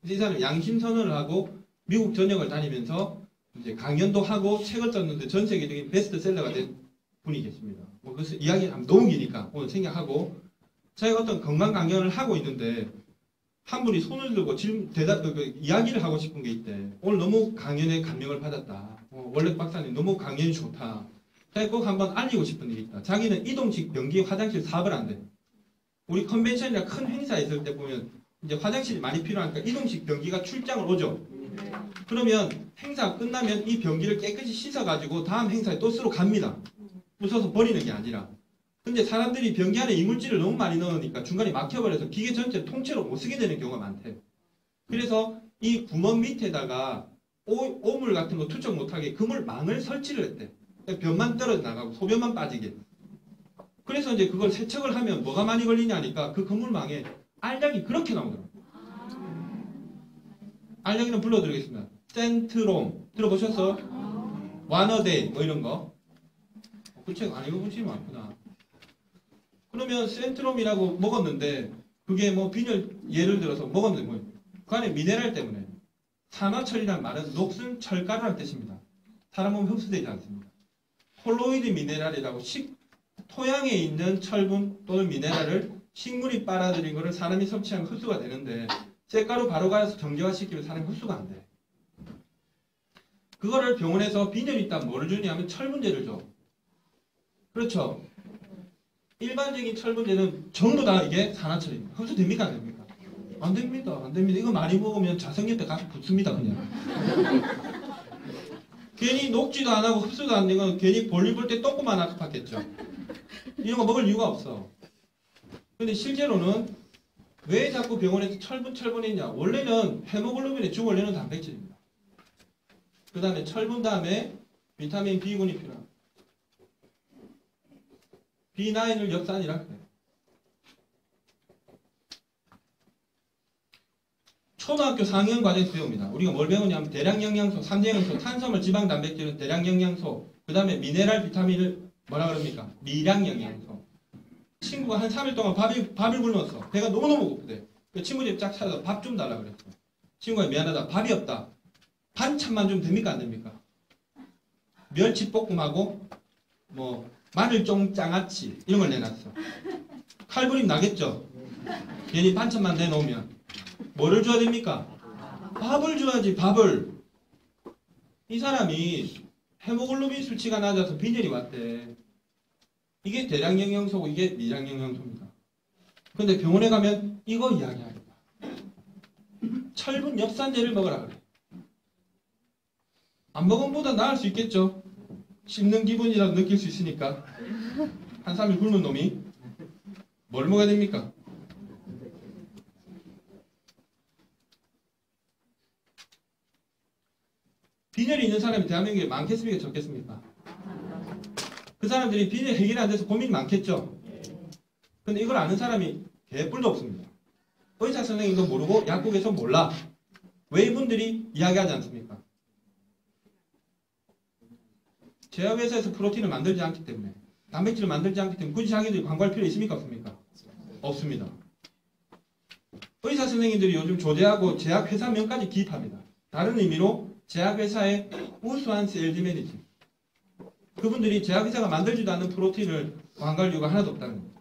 그래서 이 사람이 양심 선언을 하고 미국 전역을 다니면서 이제 강연도 하고 책을 썼는데 전 세계적인 베스트셀러가 된 분이 계십니다. 그래서 이야기하면 너무 기니까 오늘 생략하고 자기가 어떤 건강 강연을 하고 있는데 한 분이 손을 들고 이야기를 하고 싶은 게 있대. 오늘 너무 강연에 감명을 받았다. 원래 박사님 너무 강연이 좋다. 자기 꼭 한번 알리고 싶은 일이 있다. 자기는 이동식 변기 화장실 사업을 한대. 우리 컨벤션이나 큰 행사 있을 때 보면 이제 화장실이 많이 필요하니까 이동식 변기가 출장을 오죠. 그러면 행사 끝나면 이 변기를 깨끗이 씻어가지고 다음 행사에 또 쓰러 갑니다. 부숴서 버리는 게 아니라 근데 사람들이 변기 안에 이물질을 너무 많이 넣으니까 중간에 막혀버려서 기계 전체를 통째로 못 쓰게 되는 경우가 많대. 그래서 이 구멍 밑에다가 오물 같은 거 투척 못하게 그물망을 설치를 했대. 변만 떨어져 나가고 소변만 빠지게. 그래서 이제 그걸 세척을 하면 뭐가 많이 걸리냐니까 그 그물망에 알약이 그렇게 나오더라고요. 알약이는 불러드리겠습니다. 센트롬 들어보셨어? 와너데이 뭐 이런 거. 그 책 안 읽어보시면 많구나. 그러면 센트롬이라고 먹었는데 그게 뭐 빈혈 예를 들어서 먹었는데 뭐 그 안에 미네랄 때문에 산화철이란 말은 녹슨 철가루란 뜻입니다. 사람 몸에 흡수되지 않습니다. 콜로이드 미네랄이라고 토양에 있는 철분 또는 미네랄을 식물이 빨아들인 것을 사람이 섭취하면 흡수가 되는데 쇳가루 바로 가서 정제화시키면 사람이 흡수가 안 돼. 그거를 병원에서 빈혈이 있다면 뭐를 주냐면 철분제를 줘. 그렇죠. 일반적인 철분제는 전부 다 이게 산화철입니다. 흡수됩니까? 안 됩니까? 안 됩니다. 안 됩니다. 이거 많이 먹으면 자성옆에 가서 붙습니다. 그냥. 괜히 녹지도 안 하고 흡수도 안 되고 괜히 볼일 볼 때 똥꼬만 아팠겠죠. 이런 거 먹을 이유가 없어. 근데 실제로는 왜 자꾸 병원에서 철분이냐? 원래는 헤모글로빈의 주 원료는 단백질입니다. 그 다음에 철분 다음에 비타민 B군이 필요합니다. B9을 엽산이라 그래요. 초등학교 4학년 과정에서 배웁니다. 우리가 뭘 배우냐면 대량 영양소, 3대 영양소, 탄수화물, 지방, 단백질은 대량 영양소, 그 다음에 미네랄, 비타민을 뭐라 그럽니까? 미량 영양소. 친구가 한 3일 동안 밥을 굶었어. 배가 너무너무 고프대. 그 친구 집 쫙 찾아서 밥 좀 달라 그랬어. 친구가 미안하다. 밥이 없다. 반찬만 좀 됩니까? 안 됩니까? 멸치볶음하고 뭐 마늘쫑장아찌 이런 걸 내놨어. 칼부림 나겠죠? 괜히 반찬만 내놓으면. 뭐를 줘야 됩니까? 밥을 줘야지. 밥을. 이 사람이 헤모글로빈 수치가 낮아서 빈혈이 왔대. 이게 대량 영양소고 이게 미량 영양소입니다. 근데 병원에 가면 이거 이야기합니다. 철분 엽산제를 먹으라 그래. 안 먹은 보다 나을 수 있겠죠? 씹는 기분이라도 느낄 수 있으니까. 한 3일 굶은 놈이 뭘 먹어야 됩니까? 빈혈이 있는 사람이 대한민국에 많겠습니까? 적겠습니까? 그 사람들이 빈혈 해결이 안 돼서 고민이 많겠죠? 근데 이걸 아는 사람이 개뿔도 없습니다. 의사 선생님도 모르고 약국에서 몰라. 왜 이분들이 이야기하지 않습니까? 제약회사에서 프로틴을 만들지 않기 때문에, 단백질을 만들지 않기 때문에 굳이 자기들이 광고할 필요 있습니까? 없습니까? 없습니다. 의사 선생님들이 요즘 조제하고 제약회사명까지 기입합니다. 다른 의미로 제약회사의 우수한 세일즈 매니징. 그분들이 제약회사가 만들지도 않는 프로틴을 광고할 이유가 하나도 없다는 겁니다.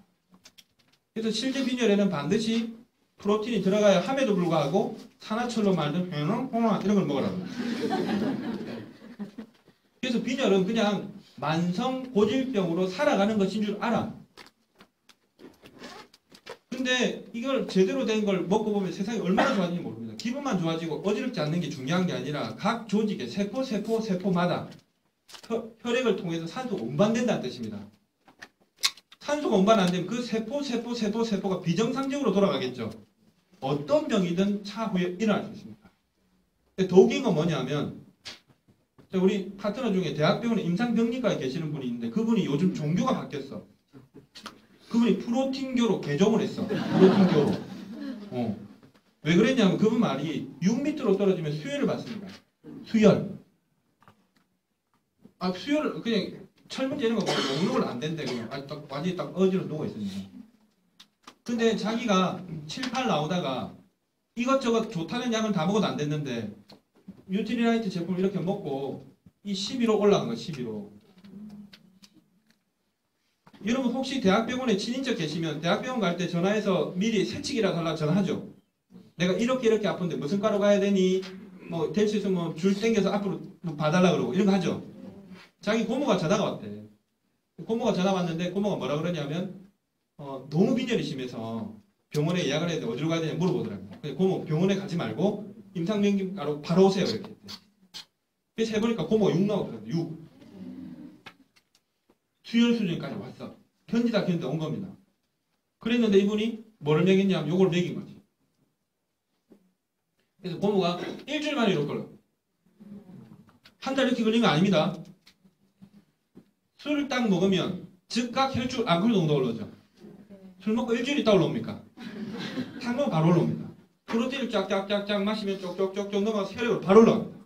그래서 실제 빈혈에는 반드시 프로틴이 들어가야 함에도 불구하고 산화철로 만든 홍화 이런 걸 먹으라고. 그래서 빈혈은 그냥 만성 고질병으로 살아가는 것인 줄 알아. 근데 이걸 제대로 된 걸 먹고 보면 세상이 얼마나 좋아지는지 모릅니다. 기분만 좋아지고 어지럽지 않는 게 중요한 게 아니라 각 조직의 세포마다 혈액을 통해서 산소가 운반된다는 뜻입니다. 산소가 운반 안 되면 그 세포가 비정상적으로 돌아가겠죠. 어떤 병이든 차후에 일어날 수 있습니다. 더 웃긴 건 뭐냐면 우리 파트너 중에 대학병원에 임상병리과에 계시는 분이 있는데 그분이 요즘 종교가 바뀌었어. 그분이 프로틴교로 개종을 했어. 프로틴교로. 왜 그랬냐면 그분 말이 6m로 떨어지면 수혈을 받습니다. 수혈. 수혈을 그냥 철분제 이런 거 먹는 걸 안 된대. 그냥 완전히 딱 어지러 누워 있으니까. 근데 자기가 7, 8 나오다가 이것저것 좋다는 약은 다 먹어도 안 됐는데 뉴트리라이트 제품을 이렇게 먹고 이 11호 올라간 거야. 11호. 여러분 혹시 대학병원에 친인척 계시면 대학병원 갈 때 전화해서 미리 세칙이라도 하려고 전화하죠. 내가 이렇게 아픈데 무슨 과로 가야 되니? 뭐 될 수 있으면 줄 땡겨서 앞으로 뭐 봐달라 그러고 이런 거 하죠. 자기 고모가 전화가 왔대. 고모가 전화 왔는데 고모가 뭐라 그러냐면 너무 빈혈이 심해서 병원에 예약을 해야 돼. 어디로 가야 되냐 물어보더라고요. 근데 고모 병원에 가지 말고 임상병기과로 바로 오세요. 이렇게 했대. 그래서 해보니까 고모가 6 나오더라고요. 6. 수혈 수준까지 왔어. 견디다 온 겁니다. 그랬는데 이분이 뭐를 먹였냐면 요걸 먹인 거지. 그래서 고모가 일주일 만에 이럴 걸요. 한 달 이렇게 걸리면 아닙니다. 술을 딱 먹으면 즉각 혈중 알코올 농도가 올라오죠. 술 먹고 일주일 있다 올라옵니까? 탕 먹으면 바로 올라옵니다. 프로틴을 쫙쫙쫙쫙 마시면 쪽쪽쪽쪽 넘어가서 혈액으로 바로 올라옵니다.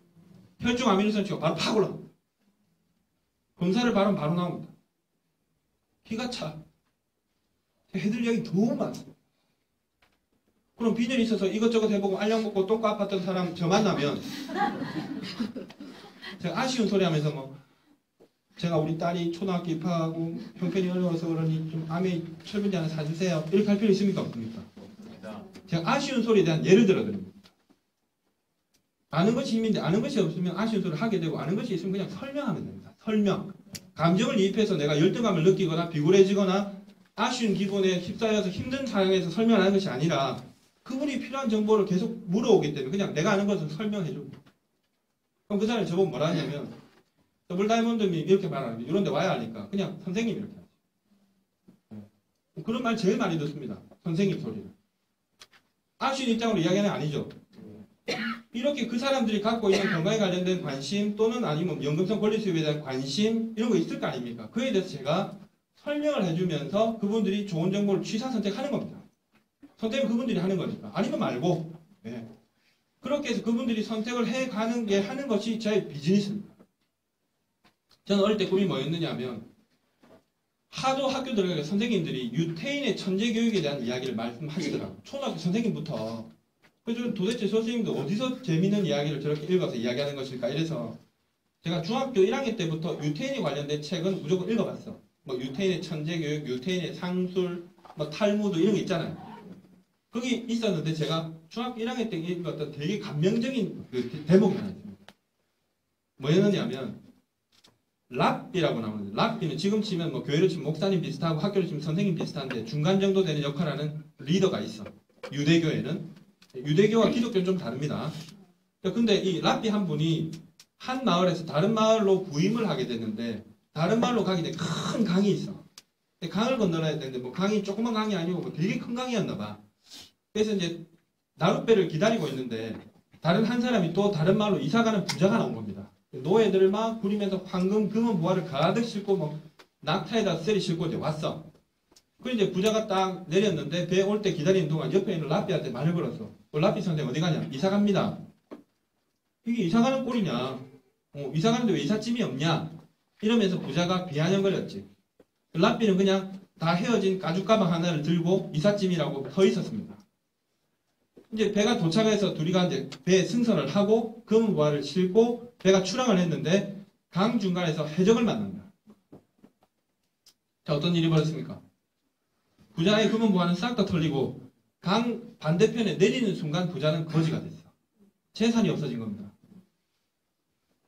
혈중 아미노산치가 바로 팍 올라옵니다. 검사를 바르면 바로 나옵니다. 기가 차. 해들 이야기 너무 많습니다. 그럼 빈혈이 있어서 이것저것 해보고 알약 먹고 똥꼬 아팠던 사람 저 만나면 제가 아쉬운 소리 하면서 뭐 제가 우리 딸이 초등학교 입학하고 형편이 어려워서 그러니 좀 암에 철분제 하나 사주세요. 이렇게 할 필요 있습니까? 없습니까? 제가 아쉬운 소리에 대한 예를 들어드립니다. 아는 것이 힘인데 아는 것이 없으면 아쉬운 소리를 하게 되고 아는 것이 있으면 그냥 설명하면 됩니다. 설명. 감정을 이입해서 내가 열등감을 느끼거나 비굴해지거나 아쉬운 기분에 휩싸여서 힘든 상황에서 설명하는 것이 아니라 그분이 필요한 정보를 계속 물어오기 때문에 그냥 내가 아는 것을 설명해주고 그럼 그 사람이 저보고 뭐라 하냐면 더블 다이몬드님이 이렇게 말하는 이런 데 와야 하니까 그냥 선생님 이렇게 하죠. 그런 말 제일 많이 듣습니다. 선생님 소리를. 아쉬운 입장으로 이야기하는 게 아니죠. 이렇게 그 사람들이 갖고 있는 건강에 관련된 관심 또는 아니면 연금성 권리 수입에 대한 관심 이런 거 있을 거 아닙니까? 그에 대해서 제가 설명을 해주면서 그분들이 좋은 정보를 취사 선택하는 겁니다. 선택은 그분들이 하는 거니까. 아니면 말고. 네. 그렇게 해서 그분들이 선택을 해가는 게 하는 것이 저의 비즈니스입니다. 저는 어릴 때 꿈이 뭐였느냐 하면 하도 학교 들어가니까 선생님들이 유태인의 천재 교육에 대한 이야기를 말씀하시더라고요. 초등학교 선생님부터. 그래서 도대체 선생님도 어디서 재밌는 이야기를 저렇게 읽어서 이야기하는 것일까 이래서 제가 중학교 1학년 때부터 유태인에 관련된 책은 무조건 읽어봤어. 뭐 유태인의 천재 교육, 유태인의 상술, 뭐 탈무드 이런 게 있잖아요. 거기 있었는데 제가 중학교 1학년 때 읽었던 되게 감명적인 그 대목이 하나 있습니다. 뭐였느냐면 랍비라고 나오는데 랍비는 지금 치면 뭐 교회로 치면 목사님 비슷하고 학교로 치면 선생님 비슷한데 중간 정도 되는 역할을 하는 리더가 있어. 유대교회는 유대교와 기독교는 좀 다릅니다. 근데 이 랍비 한 분이 한 마을에서 다른 마을로 부임을 하게 됐는데 다른 마을로 가기 전에 큰 강이 있어. 강을 건너야 되는데 뭐 강이 조그만 강이 아니고 뭐 되게 큰 강이었나 봐. 그래서 이제 나룻배를 기다리고 있는데 다른 한 사람이 또 다른 마을로 이사가는 부자가 나온 겁니다. 노예들을 막 부리면서 황금, 금은 무화를 가득 싣고 뭐 낙타에다 세리 싣고 이제 왔어. 그 이제 부자가 딱 내렸는데 배 올 때 기다리는 동안 옆에 있는 랍비한테 말을 걸었어. 랍비 선생 어디 가냐? 이사 갑니다. 이게 이사 가는 꼴이냐? 이사 가는데 왜 이삿짐이 없냐? 이러면서 부자가 비아냥거렸지. 랍비는 그냥 다 헤어진 가죽 가방 하나를 들고 이삿짐이라고 서 있었습니다. 이제 배가 도착해서 둘이가 이제 배에 승선을 하고 금은 무화를 싣고 배가 출항을 했는데 강 중간에서 해적을 만난다. 자, 어떤 일이 벌어졌습니까? 부자의 금은 무화는 싹 다 털리고 강 반대편에 내리는 순간 부자는 거지가 됐어. 재산이 없어진 겁니다.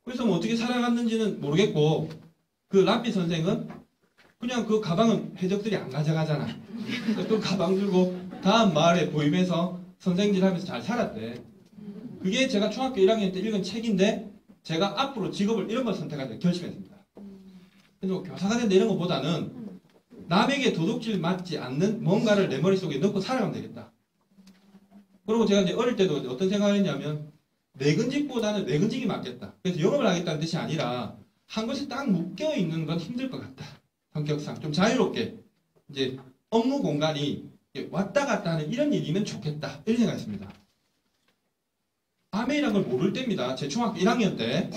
그래서 뭐 어떻게 살아갔는지는 모르겠고 그 랍비 선생은 그냥 그 가방은 해적들이 안 가져가잖아. 그 가방 들고 다음 마을에 보임해서 선생질 하면서 잘 살았대. 그게 제가 중학교 1학년 때 읽은 책인데 제가 앞으로 직업을 이런 걸 선택하자 결심했습니다. 그래서 교사가 된다 이런 것보다는 남에게 도둑질 맞지 않는 뭔가를 내 머릿속에 넣고 살아가면 되겠다. 그리고 제가 이제 어릴 때도 어떤 생각을 했냐면 내근직보다는 외근직이 맞겠다. 그래서 영업을 하겠다는 뜻이 아니라 한 곳에 딱 묶여있는 건 힘들 것 같다. 성격상 좀 자유롭게 이제 업무 공간이 왔다 갔다 하는 이런 일이면 좋겠다. 이런 생각했습니다. 아메이란 걸 모를 때입니다. 제 중학교 1학년 때.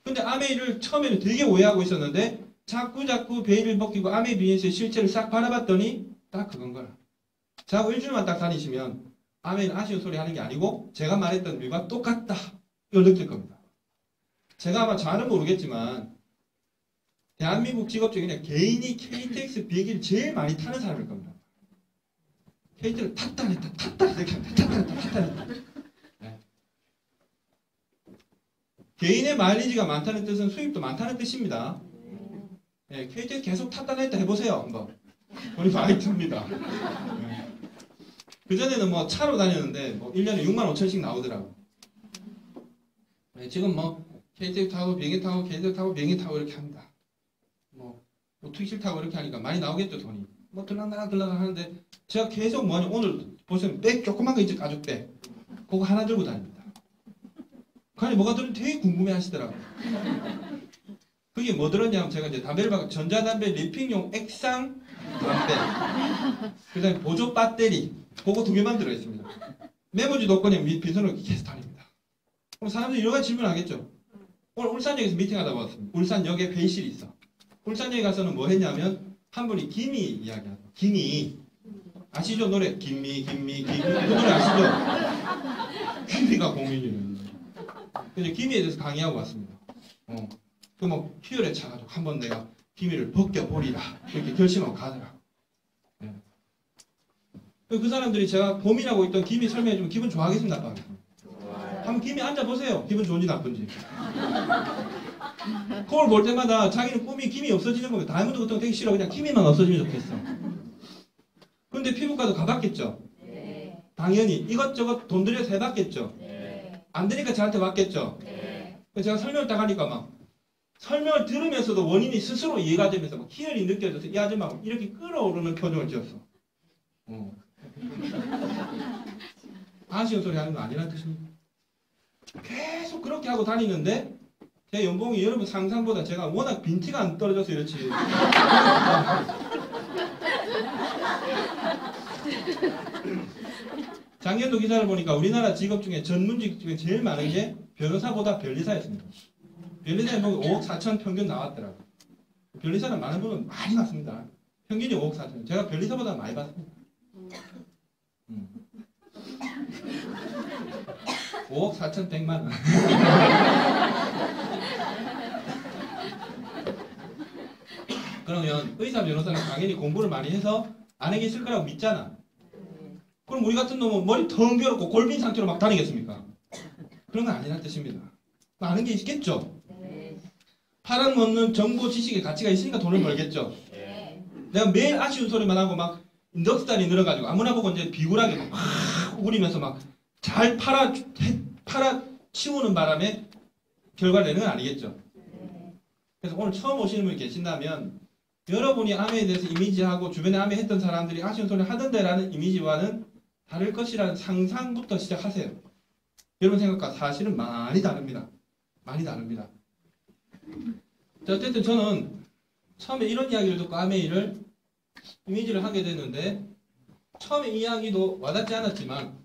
근데 아메이를 처음에는 되게 오해하고 있었는데 자꾸 베일을 벗기고 아메이 비즈니스의 실체를 싹 바라봤더니 딱 그건 거야. 저하고 일주일만 딱 다니시면 아메이는 아쉬운 소리 하는 게 아니고 제가 말했던 일과 똑같다. 이걸 느낄 겁니다. 제가 아마 잘은 모르겠지만 대한민국 직업 중에 개인이 KTX 비행기를 제일 많이 타는 사람일 겁니다. KTX를 탔다 냈다 탔다 이렇게 합니다. 탔다 냈다 탔다 냈다. 네. 개인의 마일리지가 많다는 뜻은 수입도 많다는 뜻입니다. 네, KTX 계속 탔다 냈다 해보세요. 한번. 우리 많이 듭니다. 네. 그전에는 뭐 차로 다녔는데 뭐 1년에 6만 5천씩 나오더라고. 네, 지금 뭐 KTX 타고 비행기 타고 KTX 타고 비행기 타고 이렇게 합니다. 뭐 뭐 투기 싫다고 이렇게 하니까 많이 나오겠죠, 돈이. 뭐 들락날락 하는데 제가 계속 뭐하냐, 오늘 보시면 백 조그만 거 있죠, 가죽백. 그거 하나 들고 다닙니다. 그 안에 뭐가 들었는지 되게 궁금해 하시더라고요. 그게 뭐 들었냐면 제가 이제 담배를 받고 전자담배 리필용 액상 담배, 그 다음에 보조 배터리, 그거 2개만 들어있습니다. 메모지도 없고 그냥 빈손으로 계속 다닙니다. 그럼 사람들이 여러 가지 질문하겠죠. 오늘 울산역에서 미팅하다 왔습니다. 울산역에 회의실이 있어. 울산역에 가서는 뭐 했냐면 한 분이 김이 이야기하고, 김이 아시죠? 노래 김미 그 노래 아시죠? 김미가 공인이에요. 그래서 김이에 대해서 강의하고 왔습니다. 그 뭐 희열에 차가지고 한번 내가 김이를 벗겨버리라 이렇게 결심하고 가더라. 네. 그 사람들이 제가 고민하고 있던 김이 설명해주면 기분 좋아하겠습니다, 나빠하겠습니다. 한번 김이 앉아보세요. 기분 좋은지 나쁜지. 거울 볼 때마다 자기는 꿈이 김이 없어지는 거예요. 다이아몬드 같은 거 되게 싫어. 그냥 김이만 없어지면 좋겠어. 근데 피부과도 가봤겠죠? 네. 당연히 이것저것 돈 들여서 해봤겠죠? 네. 안 되니까 저한테 왔겠죠? 네. 제가 설명을 딱 하니까 막 설명을 들으면서도 원인이 스스로 이해가 되면서 막 희열이 느껴져서 이 아줌마가 이렇게 끌어오르는 표정을 지었어. 아쉬운 소리 하는 거 아니란 뜻입니다. 계속 그렇게 하고 다니는데 제 연봉이 여러분 상상보다 제가 워낙 빈티가 안 떨어져서 이렇지. 작년도 기사를 보니까 우리나라 직업 중에 전문직 중에 제일 많은 게 변호사보다 변리사였습니다. 변리사 연봉이 5억 4천 평균 나왔더라고요. 변리사는 많은 분은 많이 받습니다. 평균이 5억 4천. 제가 변리사보다 많이 받습니다. 5억 4천 100만 원. 그러면 의사 변호사는 당연히 공부를 많이 해서 안에 계실 거라고 믿잖아. 그럼 우리 같은 놈은 머리 텅 비어놓고 골빈 상태로 막 다니겠습니까? 그런 건 아니란 뜻입니다. 아는 게 있겠죠? 팔아 먹는 정보 지식의 가치가 있으니까 돈을 벌겠죠? 내가 매일 아쉬운 소리만 하고 막 넋살이 늘어가지고 아무나 보고 이제 비굴하게 막 우리면서 막 잘 팔아 치우는 바람에 결과를 내는 건 아니겠죠? 그래서 오늘 처음 오시는 분이 계신다면 여러분이 암에 대해서 이미지하고 주변에 암에 했던 사람들이 아쉬운 소리 하던데라는 이미지와는 다를 것이라는 상상부터 시작하세요. 여러분 생각과 사실은 많이 다릅니다. 많이 다릅니다. 자, 어쨌든 저는 처음에 이런 이야기를 듣고 아메이를 이미지를 하게 됐는데 처음에 이야기도 와닿지 않았지만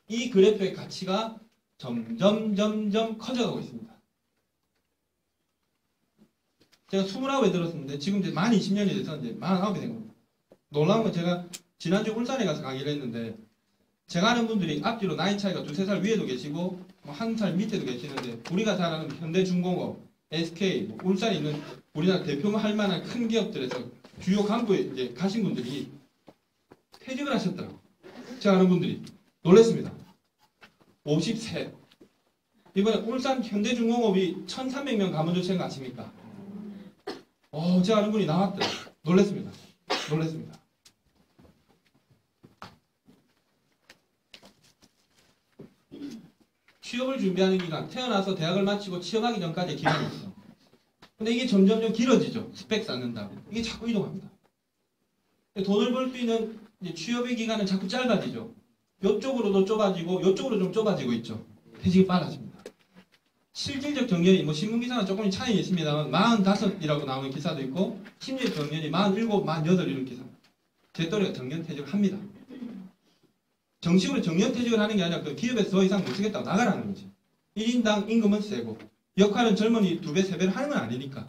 이 그래프의 가치가 점점 커져가고 있습니다. 제가 29에 들었는데 지금 이제 만 20년이 돼서 이제 49이 된 겁니다. 놀라운 건 제가 지난주 울산에 가서 강의를 했는데 제가 아는 분들이 앞뒤로 나이 차이가 2-3살 위에도 계시고 뭐 1살 밑에도 계시는데 우리가 잘 아는 현대중공업, SK, 뭐 울산에 있는 우리나라 대표할 만한 큰 기업들에서 주요 간부에 이제 가신 분들이 퇴직을 하셨더라고요. 제가 아는 분들이 놀랐습니다. 53. 이번에 울산 현대중공업이 1,300명 가문 조치한 거 아십니까? 제가 아는 분이 나왔더라고요. 놀랐습니다. 취업을 준비하는 기간, 태어나서 대학을 마치고 취업하기 전까지의 기간이 있어. 근데 이게 점점 길어지죠. 스펙 쌓는다고. 이게 자꾸 이동합니다. 돈을 벌 수 있는 이제 취업의 기간은 자꾸 짧아지죠. 이쪽으로도 좁아지고 이쪽으로 좀 좁아지고 있죠. 퇴직이 빨라집니다. 실질적 정년이 뭐 신문기사가 조금 차이는 있습니다만 45이라고 나오는 기사도 있고 심지어 정년이 47, 48 이런 기사. 제 또래가 정년 퇴직을 합니다. 정식으로 정년 퇴직을 하는 게 아니라 그 기업에서 더 이상 못 쓰겠다고 나가라는 거지. 1인당 임금은 세고 역할은 젊은이 2배, 3배를 하는 건 아니니까.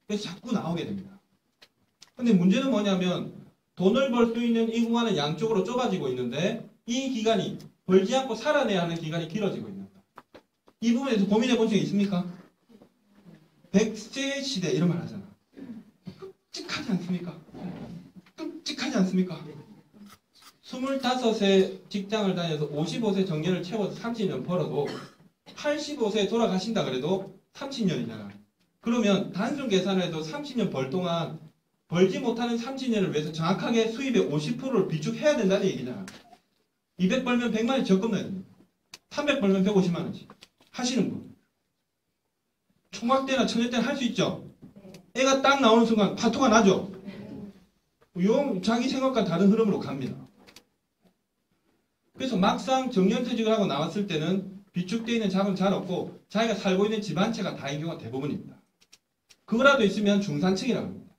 그래서 자꾸 나오게 됩니다. 근데 문제는 뭐냐면 돈을 벌 수 있는 이 구간은 양쪽으로 좁아지고 있는데 이 기간이 벌지 않고 살아내야 하는 기간이 길어지고 있는 거예요. 이 부분에 대해서 고민해 본 적이 있습니까? 100세 시대 이런 말 하잖아. 끔찍하지 않습니까? 끔찍하지 않습니까? 25세 직장을 다녀서 55세 정년을 채워서 30년 벌어도 85세에 돌아가신다 그래도 30년이잖아. 그러면 단순 계산을 해도 30년 벌 동안 벌지 못하는 30년을 위해서 정확하게 수입의 50%를 비축해야 된다는 얘기잖아. 200 벌면 100만 원이 적금 내야 됩니다. 300 벌면 150만 원씩. 하시는 분. 총각대나 처녀대는 할 수 있죠? 애가 딱 나오는 순간 파토가 나죠. 자기 생각과 다른 흐름으로 갑니다. 그래서 막상 정년퇴직을 하고 나왔을 때는 비축되어 있는 자금 잘 없고 자기가 살고 있는 집 한 채가 다인 경우가 대부분입니다. 그거라도 있으면 중산층이라고 합니다.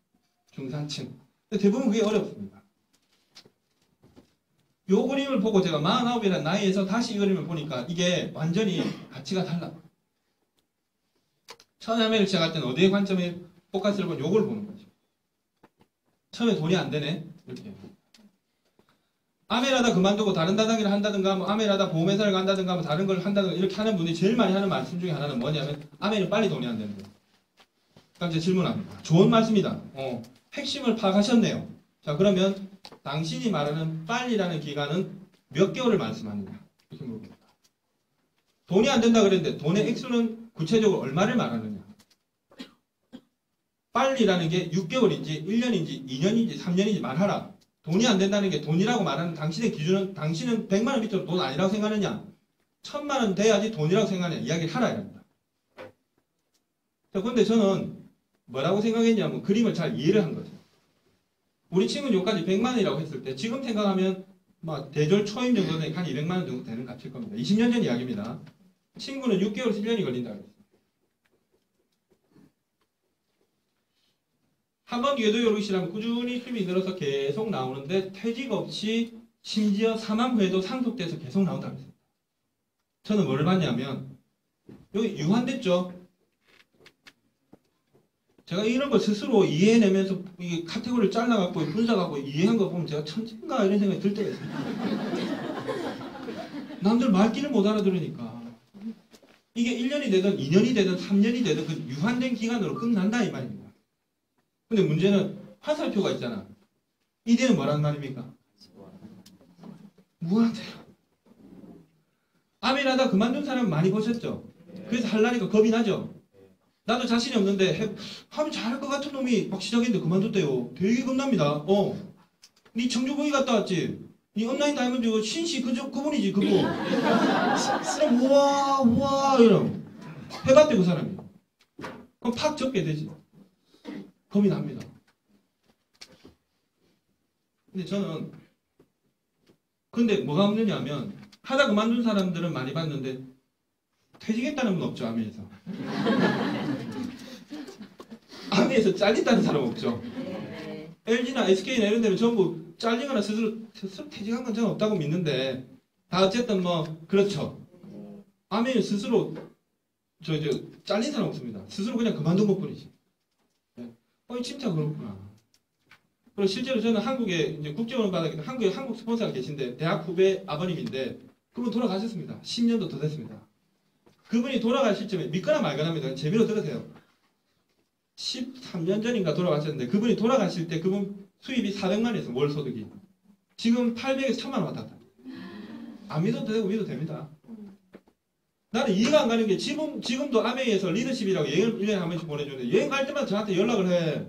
중산층. 근데 대부분 그게 어렵습니다. 요 그림을 보고 제가 49이라는 나이에서 다시 이 그림을 보니까 이게 완전히 가치가 달라. 처음에 아메를 시작할 때는 어디에 관점에 포커스를 보면 요걸 보는 거죠. 처음에 돈이 안 되네. 이렇게. 아메라다 그만두고 다른 다단계를 한다든가, 뭐 아메라다 보험회사를 간다든가, 뭐 다른 걸 한다든가, 이렇게 하는 분이 제일 많이 하는 말씀 중에 하나는 뭐냐면, 아메는 빨리 돈이 안 되는 거예요. 그럼 이제 질문합니다. 좋은 말씀이다. 핵심을 파악하셨네요. 자, 그러면 당신이 말하는 빨리라는 기간은 몇 개월을 말씀하느냐? 이렇게 물어봅니다. 돈이 안 된다 그랬는데, 돈의 액수는 구체적으로 얼마를 말하느냐? 빨리라는 게 6개월인지, 1년인지, 2년인지, 3년인지 말하라. 돈이 안 된다는 게 돈이라고 말하는 당신의 기준은 당신은 100만 원 밑으로 돈 아니라고 생각하느냐? 1000만 원 돼야지 돈이라고 생각하느냐? 이야기를 하라 이랍니다. 자, 근데 저는 뭐라고 생각했냐면 그림을 잘 이해를 한 거죠. 우리 친구는 여기까지 100만 원이라고 했을 때 지금 생각하면 막 대졸 초임 정도는 한 200만 원 정도 되는 값일 겁니다. 20년 전 이야기입니다. 친구는 6개월에서 1년이 걸린다고 했어요. 한 번 기회도 요르시라면 꾸준히 힘이 늘어서 계속 나오는데 퇴직 없이 심지어 사망 후에도 상속돼서 계속 나온다고 했습니다. 저는 뭘 봤냐면 여기 유한됐죠. 제가 이런 걸 스스로 이해해내면서 이 카테고리를 잘라갖고 분석하고 이해한 거 보면 제가 천재인가 이런 생각이 들 때가 있습니다. 남들 말귀를 못 알아들으니까 이게 1년이 되든 2년이 되든 3년이 되든 그 유한된 기간으로 끝난다 이 말입니다. 근데 문제는 화살표가 있잖아. 이대는 뭐란 말입니까? 무한대로. 아멘하다 그만둔 사람 많이 보셨죠? 그래서 하려니까 겁이 나죠? 나도 자신이 없는데 하면 잘할 것 같은 놈이 막 시작했는데 그만뒀대요. 되게 겁납니다. 니 청주 거기 갔다 왔지? 니 온라인 다이아몬드 신씨 그분이지 그분. 우와 이러면 해봤대 그 사람이. 그럼 팍 적게 되지. 겁이 납니다. 근데 뭐가 없느냐 하면 하다 그만둔 사람들은 많이 봤는데 퇴직했다는 분 없죠. 아메에서. 아메에서 잘렸다는 사람 없죠. LG나 SK나 이런 데는 전부 잘리거나 스스로 퇴직한 건 저는 없다고 믿는데 다 어쨌든 뭐 그렇죠. 아메는 스스로 잘린 사람 없습니다. 스스로 그냥 그만둔 것뿐이지. 진짜 그렇구나. 그리고 실제로 저는 한국에 이제 국제원을 받았기 때문에 한국에 한국 스폰서가 계신데 대학 후배 아버님인데 그분 돌아가셨습니다. 10년도 더 됐습니다. 그분이 돌아갈 시점에 믿거나 말거나 합니다. 재미로 들으세요. 13년 전인가 돌아가셨는데 그분이 돌아가실 때 그분 수입이 400만 원이었어요. 월 소득이. 지금 800에서 1000만 원 왔다 갔다. 안 믿어도 되고 믿어도 됩니다. 나는 이해가 안 가는 게 지금도 아메이에서 리더십이라고 여행을 1년에 한 번씩 보내주는데 여행 갈 때마다 저한테 연락을 해.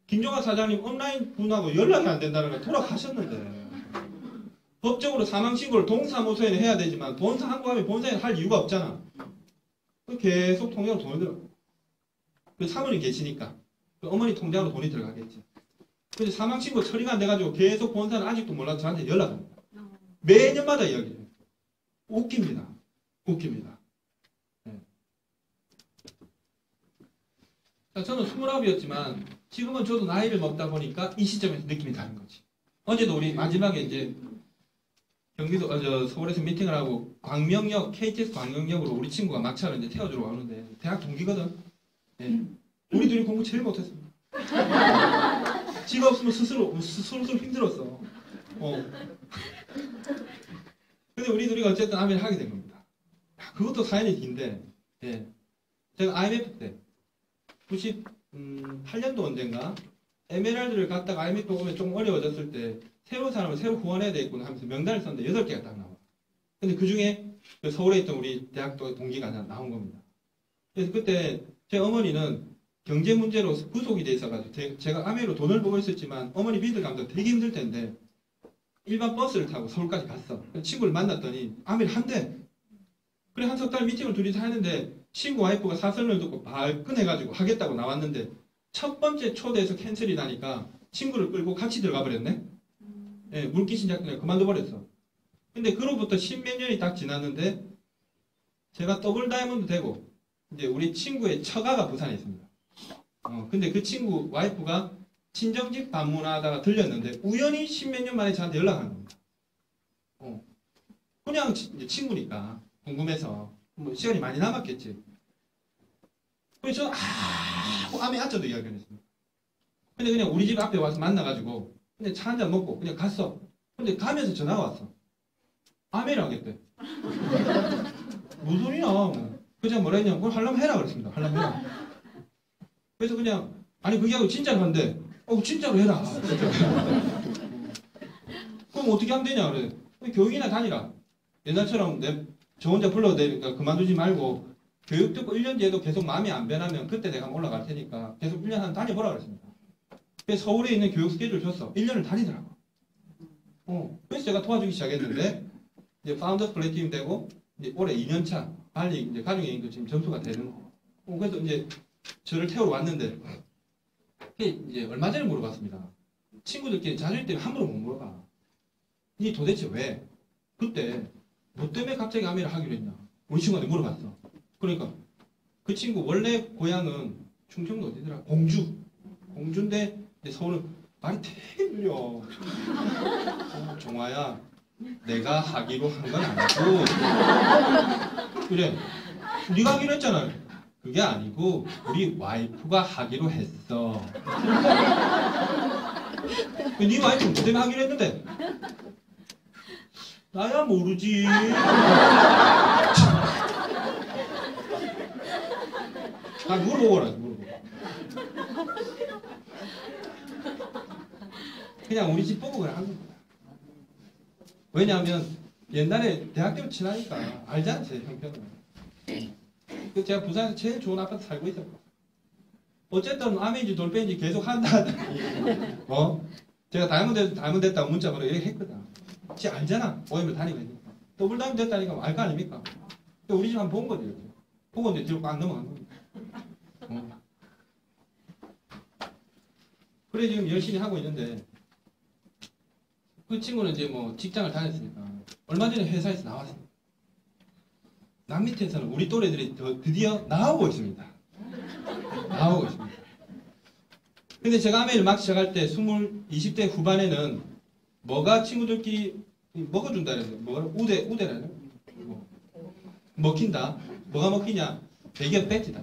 김종학 사장님 온라인 분하고 연락이 안 된다는 걸 돌아가셨는데 법적으로 사망신고를 동사무소에는 해야 되지만 한국하면 본사에는 할 이유가 없잖아. 계속 통장으로 돈을 들어. 그 사모님 계시니까 그 어머니 통장으로 돈이 들어가겠지. 근데 사망신고 처리가 안 돼가지고 계속 본사는 아직도 몰라서 저한테 연락합니다. 매년마다 이야기해요. 웃깁니다. 네. 저는 29이었지만 지금은 저도 나이를 먹다 보니까 이 시점에서 느낌이 다른 거지. 어제도 우리 마지막에 이제 경기도 서울에서 미팅을 하고 광명역 KTX 광명역으로 우리 친구가 막차를 이제 태워주러 가는데 대학 동기거든. 네. 우리 둘이 공부 제일 못했습니다. 지가 없으면 스스로 힘들었어. 근데 우리 둘이 어쨌든 아멘을 하게 된 겁니다. 그것도 사연이 긴데, 예. 제가 IMF 때, 98년도 언젠가, 에메랄드를 갖다가 IMF 오면 좀 어려워졌을 때, 새로운 사람을 새로 후원해야 되겠구나 하면서 명단을 썼는데 8개가 딱 나와. 근데 그 중에 서울에 있던 우리 대학도 동기가 나온 겁니다. 그래서 그때 제 어머니는 경제 문제로 구속이 돼 있어가지고, 제가 아메로 돈을 벌고 있었지만, 어머니 믿을 감도 되게 힘들 텐데, 일반 버스를 타고 서울까지 갔어. 친구를 만났더니, 아메를 한대. 그래 한 석 달 미팅을 둘이서 하는데 친구 와이프가 사설을 듣고 발끈해가지고 하겠다고 나왔는데 첫 번째 초대에서 캔슬이 나니까 친구를 끌고 같이 들어가 버렸네. 예, 물귀신 작전에 그만둬 버렸어. 근데 그로부터 십몇 년이 딱 지났는데 제가 더블 다이아몬드 되고 이제 우리 친구의 처가가 부산에 있습니다. 근데 그 친구 와이프가 친정집 방문하다가 들렸는데 우연히 십몇 년 만에 저한테 연락한 겁니다. 그냥 이제 친구니까 궁금해서 뭐 시간이 많이 남았겠지. 그래서 저는 암에 앉아도 이야기 안 했습니다. 근데 그냥 우리 집 앞에 와서 만나가지고 근데 차 한잔 먹고 그냥 갔어. 근데 가면서 전화가 왔어. 암에를 하겠대. 무슨 소리야. 그래서 뭐라 했냐면 그걸 하려면 해라 그랬습니다. 하려면 해라. 그래서 그냥 아니 그게 아니고 진짜로 한대. 진짜로 해라. 그럼 어떻게 하면 되냐 그래. 교육이나 다니라. 옛날처럼 저 혼자 불러도 되니까 그만두지 말고 교육 듣고 1년 뒤에도 계속 마음이 안 변하면 그때 내가 올라갈 테니까 계속 1년 한 다녀보라 그랬습니다. 그래서 서울에 있는 교육 스케줄 줬어. 1년을 다니더라고. 그래서 제가 도와주기 시작했는데 이제 파운더스 플래티넘 되고 이제 올해 2년차 빨리 이제 가족여행도 지금 점수가 되는 그래서 이제 저를 태우러 왔는데 이제 얼마 전에 물어봤습니다. 친구들끼리 자존심 때문에 함부로 못 물어봐. 니 도대체 왜 그때 뭐 때문에 갑자기 암회를 하기로 했냐? 우리 친구한테 물어봤어. 그러니까 그 친구 원래 고향은 충청도 어디더라? 공주인데 서울은 말이 되게 느려. 정화야 내가 하기로 한 건 아니고 그래 네가 하기로 했잖아. 그게 아니고 우리 와이프가 하기로 했어. 네 와이프는 뭐 때문에 하기로 했는데? 나야 모르지. 물어보라. 그냥 우리 집 보고 그냥 한 겁니다. 왜냐하면 옛날에 대학 때부터 친하니까 알잖아 제 형편을. 제가 부산에서 제일 좋은 아파트 살고 있었고 어쨌든 암인지 돌배인지 계속 한다. 제가 다이아몬드 됐다고 문자 보내고 이렇게 했거든. 쟤 알잖아. 오염을 다니고 있으니까. 더블 다이아몬드 됐다니까 알 거 아닙니까? 우리 집 한번 본 거지. 이렇게. 보고 이제 뒤로 꽉 넘어간 겁니다. 그래 지금 열심히 하고 있는데 그 친구는 이제 뭐 직장을 다녔으니까 얼마 전에 회사에서 나왔습니다. 남 밑에서는 우리 또래들이 드디어 나오고 있습니다. 나오고 있습니다. 근데 제가 암회를 막 시작할 때 20대 후반에는 뭐가 친구들끼리 먹어준다 그래서 우대라는 먹힌다. 뭐가 먹히냐? 대기업 배지다.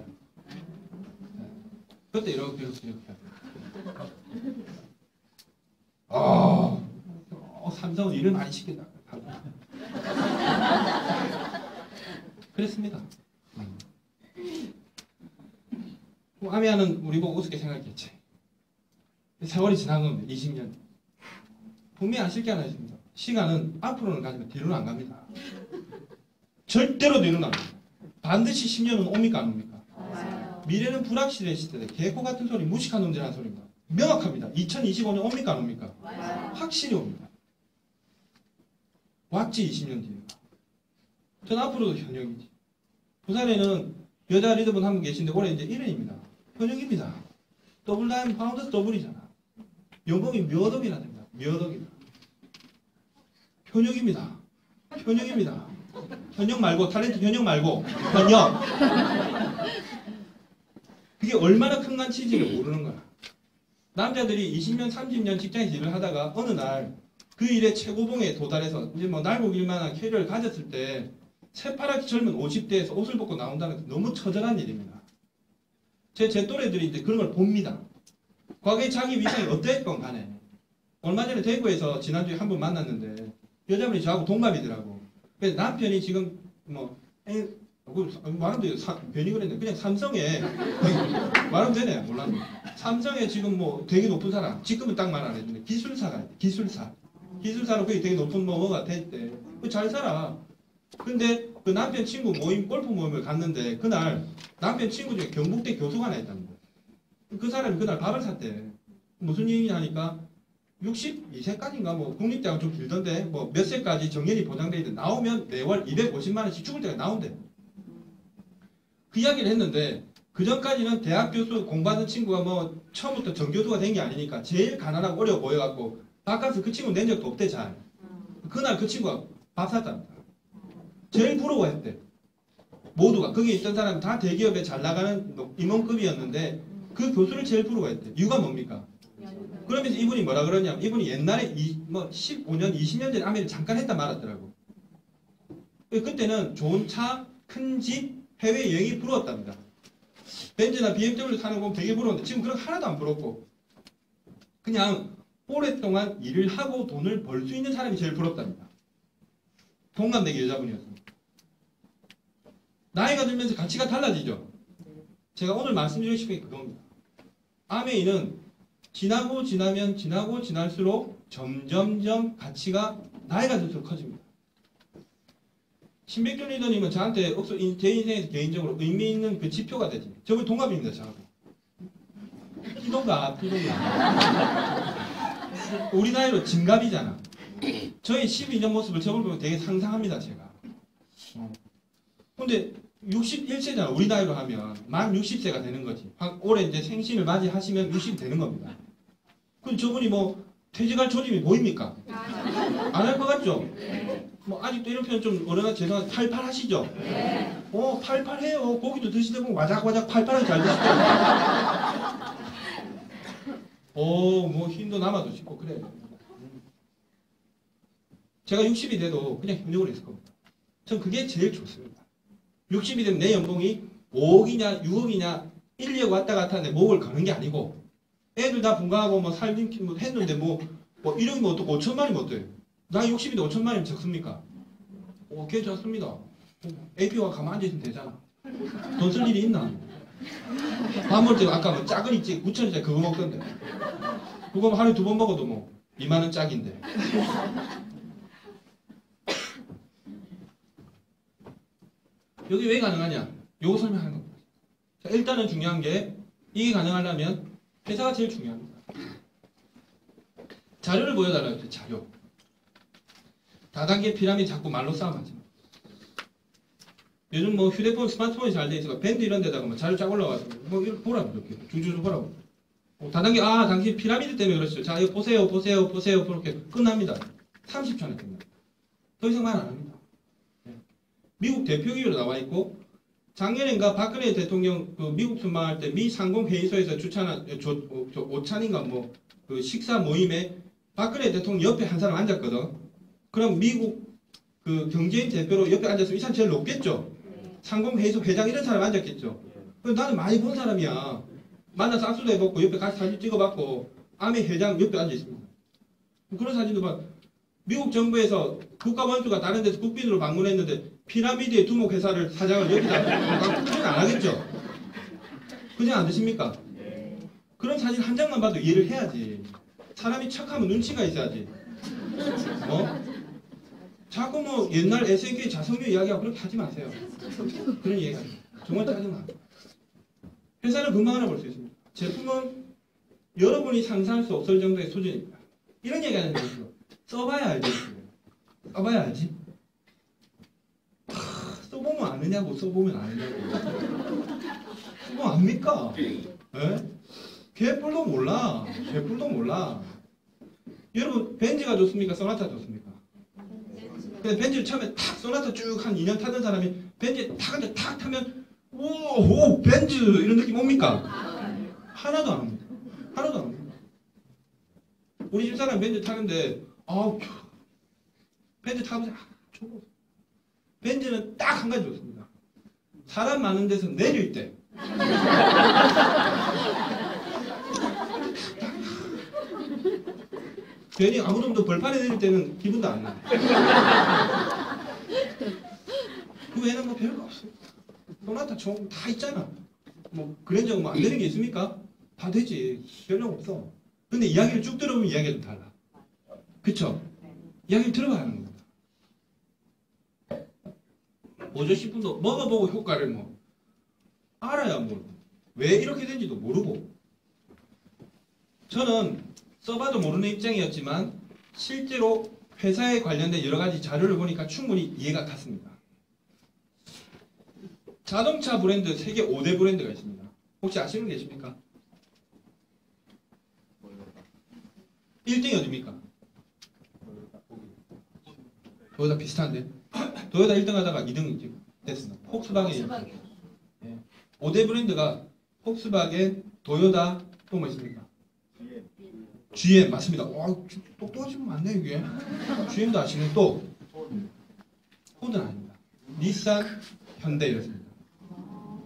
그때 이렇게 삼성은 일을 많이 시킨다. 그랬습니다. 아미아는 우리 보고 우습게 생각했지. 세월이 지난 겁니다. 20년. 분명히 아실 게 하나 있습니다. 시간은 앞으로는 가지만 뒤로는 안 갑니다. 절대로 뒤로는 안 갑니다. 반드시 10년은 옵니까 안 옵니까? 미래는 불확실의 시대에 개코 같은 소리, 무식한 놈들이라는 소리입니다. 명확합니다. 2025년 옵니까 안 옵니까? 확실히 옵니다. 왔지 20년 뒤에. 전 앞으로도 현역이지. 부산에는 여자 리더분 한 분 계신데 올해 이제 1회입니다. 현역입니다. 더블 다이아몬드 파운더스 더블이잖아. 연봉이 몇 억이나 됩니다. 몇 억이나. 현역입니다. 현역입니다. 현역 말고 탤런트 현역 말고 현역. 그게 얼마나 큰 가치인지를 모르는 거야. 남자들이 20년 30년 직장에서 일을 하다가 어느 날 그 일의 최고봉에 도달해서 이제 뭐 날고길 만한 캐리어를 가졌을 때 새파랗게 젊은 50대에서 옷을 벗고 나온다는 게 너무 처절한 일입니다. 제 또래들이 이제 그런 걸 봅니다. 과거에 자기 위상이 어땠건 간에 얼마 전에 대구에서 지난주에 한 분 만났는데 여자분이 저하고 동갑이더라고. 그래서 남편이 지금 말하면 돼요. 괜히 그랬네. 그냥 삼성에 말하면 되네. 몰랐네. 삼성에 지금 뭐 되게 높은 사람, 지금은 딱 말 안 해주네. 기술사가 기술사로 그게 되게 높은 뭐가 됐대. 잘 살아. 근데 그 남편 친구 모임, 골프 모임을 갔는데 그날 남편 친구 중에 경북대 교수가 하나 있다는 거야. 그 사람이 그날 밥을 샀대. 무슨 얘기 하니까 62세까지인가 뭐 국립대학은 좀 길던데 뭐 몇 세까지 정년이 보장돼 있는데 나오면 매월 250만 원씩 죽을 때가 나온대. 그 이야기를 했는데 그 전까지는 대학 교수 공부하는 친구가 뭐 처음부터 정교수가 된 게 아니니까 제일 가난하고 어려워 보여갖고 바깥에서 그 친구 낸 적도 없대 잘. 그날 그 친구가 밥 샀답니다. 제일 부러워했대. 모두가 거기 있던 사람은 다 대기업에 잘 나가는 임원급이었는데 그 교수를 제일 부러워했대. 이유가 뭡니까? 그러면서 이분이 뭐라 그러냐면 이분이 옛날에 15년, 20년 전에 아메리카 잠깐 했다 말았더라고. 그때는 좋은 차, 큰 집, 해외 여행이 부러웠답니다. 벤츠나 BMW 타는 거 보면 되게 부러운데 지금 그런 거 하나도 안 부럽고 그냥 오랫동안 일을 하고 돈을 벌 수 있는 사람이 제일 부럽답니다. 동갑내기 여자분이었습니다. 나이가 들면서 가치가 달라지죠. 제가 오늘 말씀드리고 싶은 게 그겁니다. 아메이는 지나고 지날수록 점점점 가치가 나이가 들수록 커집니다. 신백준 리더님은 저한테 제 인생에서 개인적으로 의미 있는 그 지표가 되지. 저분 동갑입니다, 저하고. 피동갑. 우리 나이로 진갑이잖아. 저의 12년 모습을 저걸 보면 되게 상상합니다, 제가. 근데 61세잖아, 우리 나이로 하면. 만 60세가 되는 거지. 올해 이제 생신을 맞이하시면 60이 되는 겁니다. 그럼 저분이 뭐 퇴직할 조짐이 보입니까? 안 할 것 같죠? 뭐 아직도 이런 표현 좀 어려나 죄송한데 팔팔 하시죠? 네. 팔팔 해요. 고기도 드시다 보면 와작와작 팔팔하게 잘 드시죠? 뭐 힘도 남아도 싶고 그래. 제가 60이 돼도 그냥 협력을 했을 겁니다. 전 그게 제일 좋습니다. 60이 되면 내 연봉이 5억이냐 6억이냐 1, 2억 왔다 갔다 하는데 목을 가는 게 아니고 애들 다 분가하고 뭐 살림키 뭐 했는데 뭐 1억이면 어떻고 5천만이면 어때요? 나 60인데 5천만이면 적습니까? 오케이 좋습니다. APO가 가만히 앉아있으면 되잖아. 돈 쓸 일이 있나? 밥 먹을 때 아까 뭐 작은 있지 9,000원짜리 그거 먹던데. 그거 하루에 2번 먹어도 뭐 2만원 짝인데. 여기 왜 가능하냐? 요거 설명하는 겁니다. 자, 일단은 중요한 게 이게 가능하려면 회사가 제일 중요합니다. 자료를 보여달라고 했죠. 자료. 다단계 피라미드 자꾸 말로 싸움하지 마. 요즘 뭐 휴대폰, 스마트폰이 잘 돼 있어서 밴드 이런 데다가 뭐 자료 쫙 올라와가지고 뭐 이렇게 보라고 이렇게 주주주 보라고. 다단계 당신 피라미드 때문에 그러시죠. 자 이거 보세요. 그렇게 끝납니다. 30초에 끝납니다. 더 이상 말 안 합니다. 미국 대표기로 나와 있고 작년인가 박근혜 대통령 그 미국 순방할 때 미 상공회의소에서 주찬한 오찬인가 뭐 그 식사 모임에 박근혜 대통령 옆에 한 사람 앉았거든. 그럼 미국 그 경제인 대표로 옆에 앉았으면 이 사람 제일 높겠죠. 상공회의소 회장 이런 사람 앉았겠죠. 나는 많이 본 사람이야. 만나서 악수도 해봤고 옆에 같이 사진 찍어봤고 아메 회장 옆에 앉아 있습니다. 그런 사진도 봐. 미국 정부에서 국가원수가 다른 데서 국빈으로 방문했는데 피라미드의 두목 회사를 사장을 여기다 그냥 안 하겠죠. 그냥 안 드십니까? 그런 사진 한 장만 봐도 이해를 해야지. 사람이 척하면 눈치가 있어야지. 자꾸 뭐 옛날 SNK 자성료 이야기하고 그렇게 하지 마세요. 그런 얘기 하지 마. 정말 짜증 나. 회사는 금방 알아볼 수 있습니다. 제품은 여러분이 상상할 수 없을 정도의 수준입니다. 이런 얘기 하는 거죠. 써봐야 알지. 써봐야 알지. 써보면 아느냐고 써보면 아느냐고. 써보면 압니까? 에? 개뿔도 몰라. 여러분 벤츠가 좋습니까? 소나타 좋습니까? 근데 벤츠를 처음에 탁 소나타 쭉 한 2년 타던 사람이 벤츠에 탁 타면 오 벤츠 이런 느낌 옵니까? 하나도 안 옵니다. 우리 집사람 벤츠 타는데 벤츠 타면서 벤츠는 딱 한 가지 좋습니다. 사람 많은 데서 내릴 때 괜히 아무도 없는 벌판에 내릴 때는 기분도 안 나. 그 외에는 뭐 별거 없어. 소나타 총 다 있잖아. 뭐 그랜저 뭐 안 되는 게 있습니까? 다 되지. 별로 없어. 근데 이야기를 쭉 들어보면 이야기가 좀 달라. 그쵸? 이야기를 들어봐야 하는 겁니다. 뭐죠 싶은도 먹어보고 효과를 뭐 알아야 뭐 왜 이렇게 된지도 모르고. 저는 써봐도 모르는 입장이었지만 실제로 회사에 관련된 여러 가지 자료를 보니까 충분히 이해가 갔습니다. 자동차 브랜드 세계 5대 브랜드가 있습니다. 혹시 아시는 분 계십니까? 1등이 어디입니까? 도요타 비슷한데 도요타 1등 하다가 2등 됐습니다. 폭스바겐이 5대 브랜드가 폭스바겐, 도요타 또 뭐 있습니까? GM 맞습니다. 와, 똑똑하신 분 많네 이게. GM도 아시는 또 포드는 아닙니다. 닛산, 현대 이렇습니다.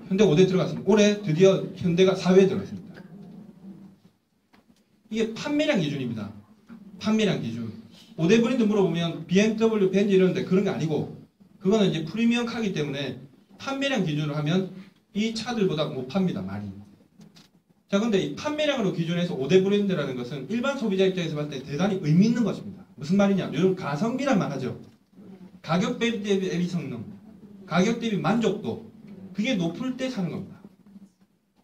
현대 5대 들어갔습니다. 올해 드디어 현대가 4위에 들어갔습니다. 이게 판매량 기준입니다. 판매량 기준. 5대 브랜드 물어보면 BMW, 벤츠 이러는데 그런 게 아니고 그거는 이제 프리미엄 카기 때문에 판매량 기준으로 하면 이 차들보다 못 팝니다. 많이. 자, 근데 이 판매량으로 기준해서 5대 브랜드라는 것은 일반 소비자 입장에서 봤을 때 대단히 의미 있는 것입니다. 무슨 말이냐? 요즘 가성비란 말 하죠. 가격 대비 성능, 가격 대비 만족도, 그게 높을 때 사는 겁니다.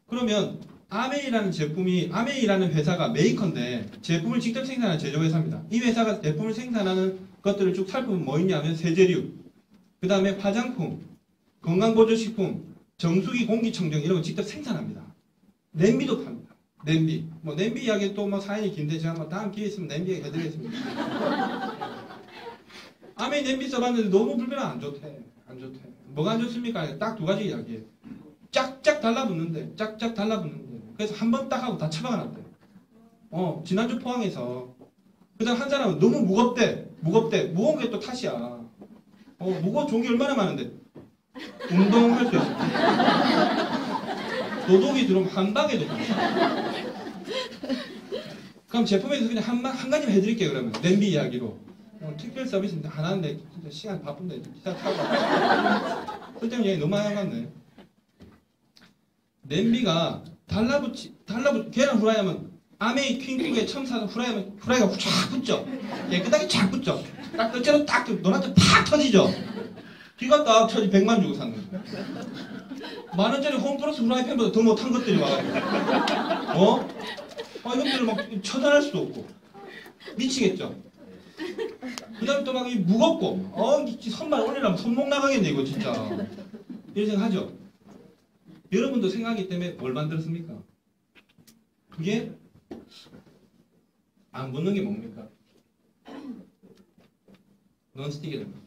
그러면 아메이라는 제품이, 아메이라는 회사가 메이커인데 제품을 직접 생산하는 제조회사입니다. 이 회사가 제품을 생산하는 것들을 쭉 살펴보면 뭐 있냐면 세제류, 그 다음에 화장품, 건강보조식품, 정수기, 공기청정 이런 거 직접 생산합니다. 냄비도 팝니다. 냄비. 뭐 냄비 이야기 또 뭐 사연이 긴데 제가 한번 다음 기회 있으면 냄비 얘기 해드리겠습니다. 아메이 냄비 써봤는데 너무 불편하 안 좋대. 안 좋대. 뭐가 안 좋습니까? 딱 두 가지 이야기예요. 짝짝 달라붙는데. 짝짝 달라붙는데. 그래서 한 번 딱 하고 다 처박아놨대. 지난주 포항에서. 그 다음 한 사람은 너무 무겁대. 무거운 게 또 탓이야. 무거워 좋은 게 얼마나 많은데. 운동할 수 있어. 도둑이 들어오면 한 방에도 그럼 제품에서 그냥 한 가지만 해드릴게요. 그러면 냄비 이야기로 특별 서비스인데 하나인데 진짜 시간 바쁜데 기사 타고 쓸데없는 얘기 너무 많이 한 것 같네. 냄비가 계란 후라이 하면 아메이 퀸쿡에 처음 사서 후라이가 쫙 붙죠. 깨끗하게 쫙 붙죠. 딱 끝으로 딱 노란색 팍 터지죠. 기가 딱 터지 100만 주고 샀는 거야. 만원짜리 홈플러스 후라이팬보다 더 못한 것들이 와가지고 이것들을 막 처단할 수도 없고 미치겠죠. 그 다음에 또 막 무겁고 선만 올리려면 손목 나가겠네 이거 진짜. 이런 생각 하죠. 여러분도 생각하기 때문에 뭘 만들었습니까? 그게 안 붙는 게 뭡니까? 논스틱이라는 거죠.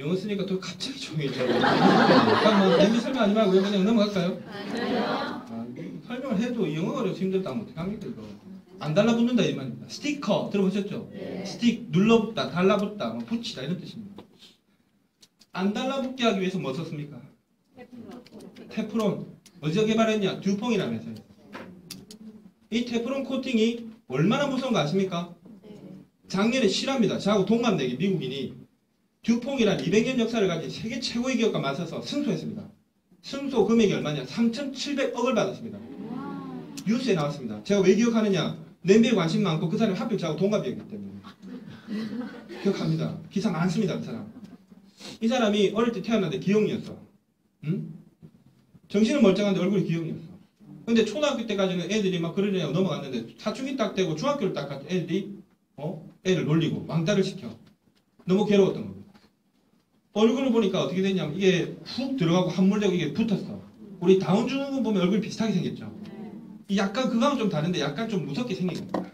영어 쓰니까 또 갑자기 조용해져요. 잠깐만 냄비 설명하지 말고 그냥 넘어갈까요? 설명을 해도 영어가 어려서 힘들다 하면 어떡합니까 이거. 안 달라붙는다 이 말입니다. 스티커 들어보셨죠? 스틱 눌러붙다, 달라붙다, 붙이다 이런 뜻입니다. 안 달라붙게 하기 위해서 뭐 썼습니까? 테프론. 어디서 개발했냐? 듀퐁이라는 회사예요. 이 테프론 코팅이 얼마나 무서운 거 아십니까? 작년에 실합니다. 저하고 동갑내기 미국인이 듀퐁이란 200년 역사를 가진 세계 최고의 기업과 맞서서 승소했습니다. 승소 금액이 얼마냐? 3,700억을 받았습니다. 뉴스에 나왔습니다. 제가 왜 기억하느냐? 냄비에 관심 많고 그 사람이 하필 저하고 동갑이었기 때문에. 기억합니다. 기사 많습니다. 그 사람. 이 사람이 어릴 때 태어났는데 기형이었어. 응? 정신은 멀쩡한데 얼굴이 기형이었어. 근데 초등학교 때까지는 애들이 막 그러려고 넘어갔는데 사춘기 딱 되고 중학교를 딱 갔더니 애들이 애를 놀리고 왕따를 시켜. 너무 괴로웠던 겁니다. 얼굴을 보니까 어떻게 됐냐면 이게 훅 들어가고 함몰되고 이게 붙었어. 우리 다운 증후군 보면 얼굴이 비슷하게 생겼죠. 약간 그거하고 좀 다른데 약간 좀 무섭게 생긴 겁니다.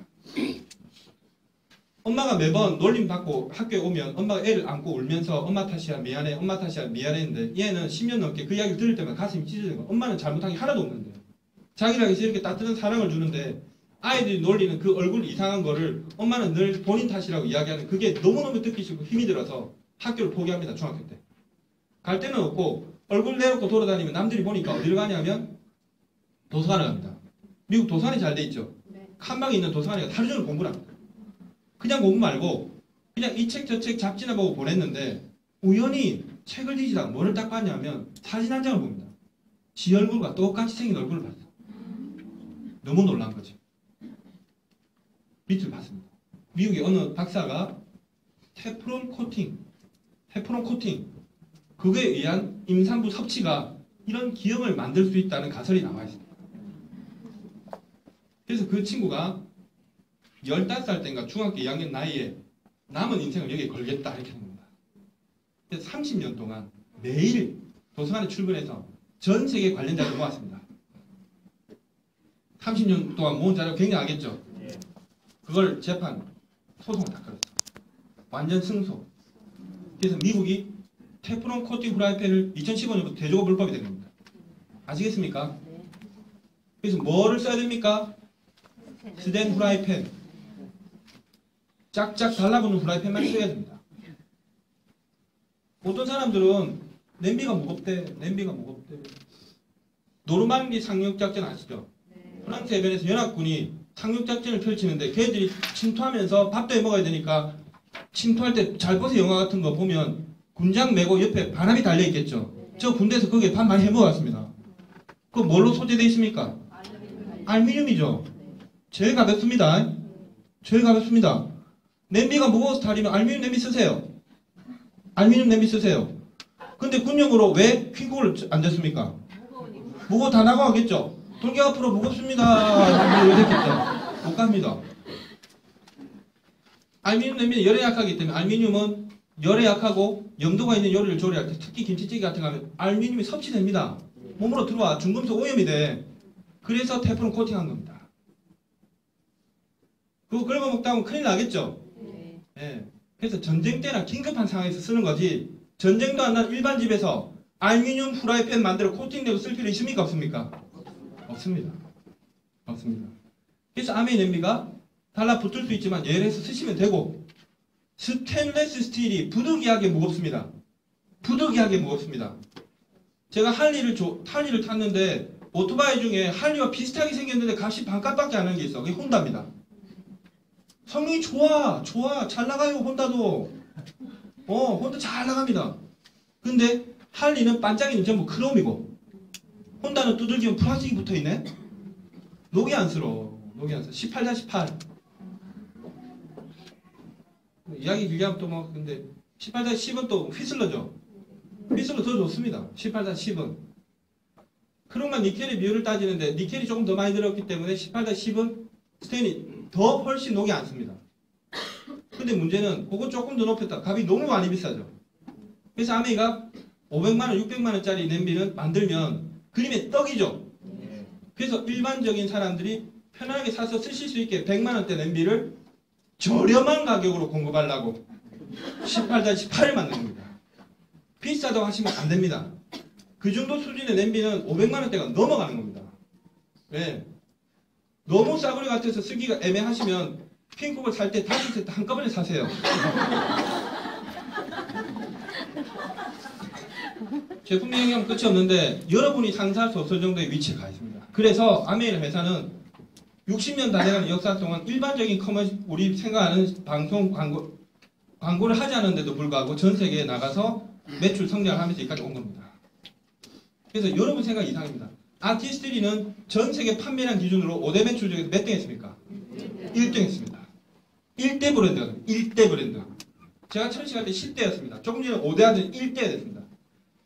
엄마가 매번 놀림 받고 학교에 오면 엄마가 애를 안고 울면서 엄마 탓이야 미안해 엄마 탓이야 미안해 했는데 얘는 10년 넘게 그 이야기를 들을 때마다 가슴이 찢어지는 거야. 엄마는 잘못한 게 하나도 없는데 자기랑 이렇게 따뜻한 사랑을 주는데 아이들이 놀리는 그 얼굴 이상한 거를 엄마는 늘 본인 탓이라고 이야기하는 그게 너무너무 듣기 싫고 힘이 들어서 학교를 포기합니다. 중학교 때. 갈 데는 없고 얼굴 내놓고 돌아다니면 남들이 보니까 어디를 가냐면 도서관을 갑니다. 미국 도서관이 잘 돼 있죠. 칸방에 있는 도서관에 하루 종일 공부를 합니다. 그냥 공부 말고 그냥 이 책 저 책 잡지나 보고 보냈는데 우연히 책을 뒤지다가 뭐를 딱 봤냐면 사진 한 장을 봅니다. 지 얼굴과 똑같이 생긴 얼굴을 봤어. 너무 놀란 거지. 밑을 봤습니다. 미국의 어느 박사가 테프론 코팅 그거에 의한 임산부 섭취가 이런 기형을 만들 수 있다는 가설이 나와 있습니다. 그래서 그 친구가 15살 때인가 중학교 2학년 나이에 남은 인생을 여기에 걸겠다 이렇게 한 겁니다. 그래서 30년 동안 매일 도서관에 출근해서 전 세계 관련자를 모았습니다. 30년 동안 모은 자료 굉장하겠죠. 그걸 재판, 소송을 다 걸었어. 완전 승소. 그래서 미국이 테프론 코팅 후라이팬을 2015년부터 대조고 불법이 된 겁니다. 아시겠습니까? 그래서 뭐를 써야 됩니까? 스텐 후라이팬. 짝짝 달라붙는 후라이팬만 써야 됩니다. 어떤 사람들은 냄비가 무겁대. 냄비가 무겁대. 노르망디 상륙작전 아시죠? 프랑스 해변에서 연합군이 상륙작전을 펼치는데 걔들이 침투하면서 밥도 해 먹어야 되니까 침투할 때 잘 것의 영화 같은 거 보면 군장 메고 옆에 바람이 달려있겠죠. 저 군대에서 거기에 밥 많이 해 먹었습니다. 그거 뭘로 소재되어 있습니까? 알루미늄이죠. 제일 가볍습니다. 제일 가볍습니다. 냄비가 무거워서 다리면 알루미늄 냄비 쓰세요. 알루미늄 냄비 쓰세요. 근데 군용으로 왜 퀵을 안 됐습니까? 무거워 다 나가겠죠. 돌기 앞으로 무겁습니다. 이랬겠죠. 못 갑니다. 알루미늄 냄비는 열에 약하기 때문에 알루미늄은 열에 약하고 염도가 있는 요리를 조리할 때 특히 김치찌개 같은 거 하면 알루미늄이 섭취됩니다. 몸으로 들어와 중금속 오염이 돼. 그래서 테프론 코팅한 겁니다. 그거 긁어 먹다 보면 큰일 나겠죠. 네. 그래서 전쟁 때나 긴급한 상황에서 쓰는 거지 전쟁도 안 난 일반 집에서 알루미늄 후라이팬 만들어 코팅되고 쓸 필요 있습니까? 없습니까? 없습니다. 없습니다. 그래서 아메이 냄비가 달라붙을 수 있지만 예를 해서 쓰시면 되고 스테인레스 스틸이 부득이하게 무겁습니다. 부득이하게 무겁습니다. 제가 할리를 탔는데 오토바이 중에 할리와 비슷하게 생겼는데 값이 반값밖에 안 하는 게 있어. 그게 혼다입니다. 성능이 좋아. 잘 나가요. 혼다도. 혼다 잘 나갑니다. 근데 할리는 반짝이는 전부 크롬이고 혼다는 두들기면 플라스틱이 붙어있네. 녹이 안쓰러워. 18-8 이야기 길게 하면 또 뭐 근데 18-10은 또 휘슬러죠. 휘슬러 더 좋습니다. 18-10은 크롬과 니켈의 비율을 따지는데 니켈이 조금 더 많이 들었기 때문에 18-10은 스테인이 더 훨씬 녹이 않습니다. 근데 문제는 그거 조금 더 높였다. 값이 너무 많이 비싸죠. 그래서 아메이가 500만원, 600만원짜리 냄비는 만들면 그림의 떡이죠. 그래서 일반적인 사람들이 편하게 사서 쓰실 수 있게 100만원대 냄비를 저렴한 가격으로 공급하려고 18-18을 만든 겁니다. 비싸다고 하시면 안 됩니다. 그 정도 수준의 냄비는 500만원대가 넘어가는 겁니다. 왜? 너무 싸구려 같아서 쓰기가 애매하시면 핑크볼 살 때 5세트 한꺼번에 사세요. 제품 얘기하면 끝이 없는데 여러분이 상상할 수 없을 정도의 위치에 가 있습니다. 그래서 아메일 회사는 60년 다 돼가는 역사 동안 일반적인 우리 생각하는 방송 광고를 하지 않았는데도 불구하고 전 세계에 나가서 매출 성장을 하면서 여기까지 온 겁니다. 그래서 여러분 생각 이상입니다. 아티스트리는 전 세계 판매량 기준으로 5대 매출 중에서 몇 등 했습니까? 1등 했습니다. 1대 브랜드가 1대 브랜드. 제가 천식 할 때 10대였습니다. 조금 전에 5대 하던 1대가 됐습니다.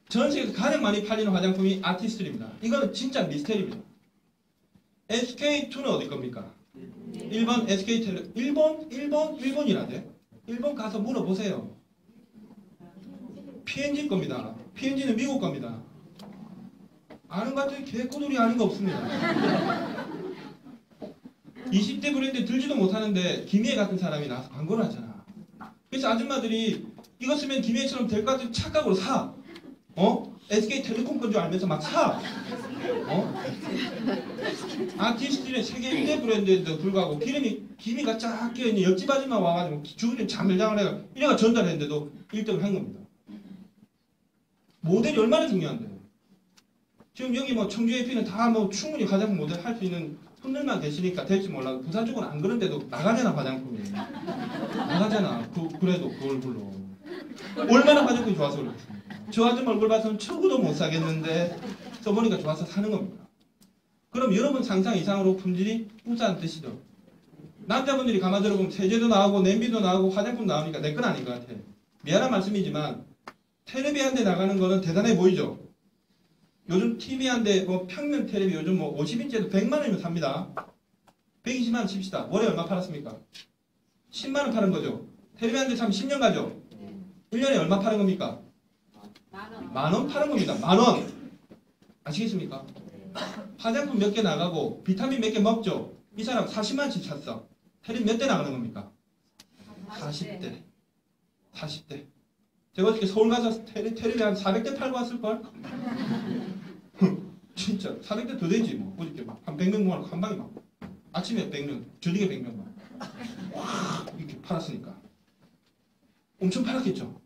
전 세계에서 가장 많이 팔리는 화장품이 아티스트리입니다. 이거는 진짜 미스테리입니다. SK2는 어디 겁니까? 1번 SK텔레. 일본이라대. 일본 가서 물어보세요. P&G 겁니다. P&G는 미국 겁니다. 아는 것 같은 개코들이 아는 거 없습니다. 20대 브랜드에 들지도 못하는데 김희애 같은 사람이 나와서 광고를 하잖아. 그래서 아줌마들이 이거 쓰면 김희애처럼 될 것 같은 착각으로 사. SK텔레콤 건 줄 알면서 막 사. 아티스트의 세계 1대 브랜드에도 불구하고 기미가 쫙 끼어있는 옆집 아줌마 와가지고 주변에 자멸장을 해가 이래가 전달했는데도 1등을 한 겁니다. 모델이 얼마나 중요한데. 지금 여기 뭐 청주 AP는 다 뭐 충분히 화장품 모델 할 수 있는 분들만 계시니까 될지 몰라도 부산 쪽은 안 그런데도 나가잖아 화장품이. 나가잖아. 그래도 그 얼굴로. 얼마나 화장품이 좋아서 그렇겠습니까? 저 아줌마 얼굴 봐서는 쳐구도 못 사겠는데 써보니까 좋아서 사는 겁니다. 그럼 여러분 상상 이상으로 품질이 우수한 뜻이죠. 남자분들이 가만 들어보면 세제도 나오고 냄비도 나오고 화장품 나오니까 내 건 아닌 것 같아. 미안한 말씀이지만 텔레비 한 대 나가는 거는 대단해 보이죠. 요즘 TV 한 대 평면 텔레비 요즘 50인치에도 100만 원이면 삽니다. 120만 원 칩시다. 월에 얼마 팔았습니까? 10만 원 파는 거죠. 텔레비 한 대 사면 10년 가죠. 1년에 얼마 파는 겁니까? 만 원 파는 겁니다. 만 원. 아시겠습니까? 화장품 몇 개 나가고 비타민 몇 개 먹죠. 이 사람 40만치 찼어. 테레비 몇 대 나가는 겁니까? 40대. 40대. 제가 어저께 서울 가서 테레비 한 400대 팔고 왔을걸? 진짜 400대 더 되지 뭐. 어저께 막 한 100명 모아놓고 한 방에 막 아침에 100명, 저녁에 100명 막 와, 이렇게 팔았으니까 엄청 팔았겠죠?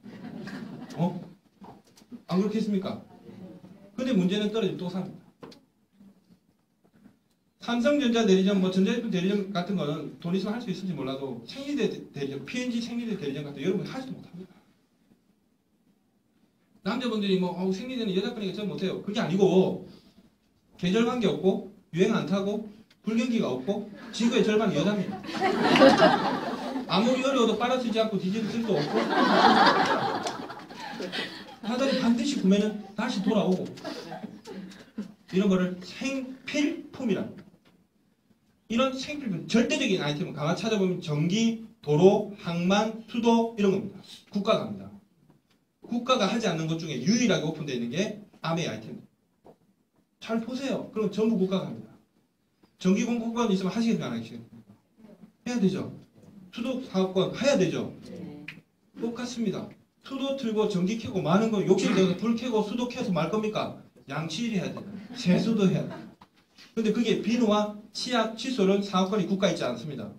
어? 안 그렇겠습니까? 근데 문제는 떨어지면 또 삽니다. 삼성전자 대리점, 뭐 전자제품 대리점 같은 거는 돈 있으면 할 수 있을지 몰라도 생리대 대리점, P&G 생리대 대리점 같은 거 여러분이 하지도 못합니다. 남자분들이 뭐 생리대는 여자분이니까 전 못해요. 그게 아니고 계절 관계 없고 유행 안 타고 불경기가 없고 지구의 절반이 여자입니다. 아무리 어려워도 빨아쓰지 않고 뒤집을 쓸도 없고 하더니 반드시 구매는 다시 돌아오고 이런 거를 생필품이랍니다. 이런 생필품, 절대적인 아이템은 가만 찾아보면 전기, 도로, 항만, 수도 이런 겁니다. 국가가 합니다. 국가가 하지 않는 것 중에 유일하게 오픈되어 있는 게 아메이 아이템입니다. 잘 보세요. 그럼 전부 국가가 합니다. 전기 공급권 있으면 하시겠습니까? 안 하시겠습니까? 해야 되죠. 수도 사업권 해야 되죠. 똑같습니다. 수도 틀고 전기 켜고 많은 거 욕심 내서 불 켜고 수도 켜서 말 겁니까? 양치일 해야 돼요. 세수도 해야 돼요. 근데 그게 비누와 치약, 칫솔은 사업권이 국가에 있지 않습니다.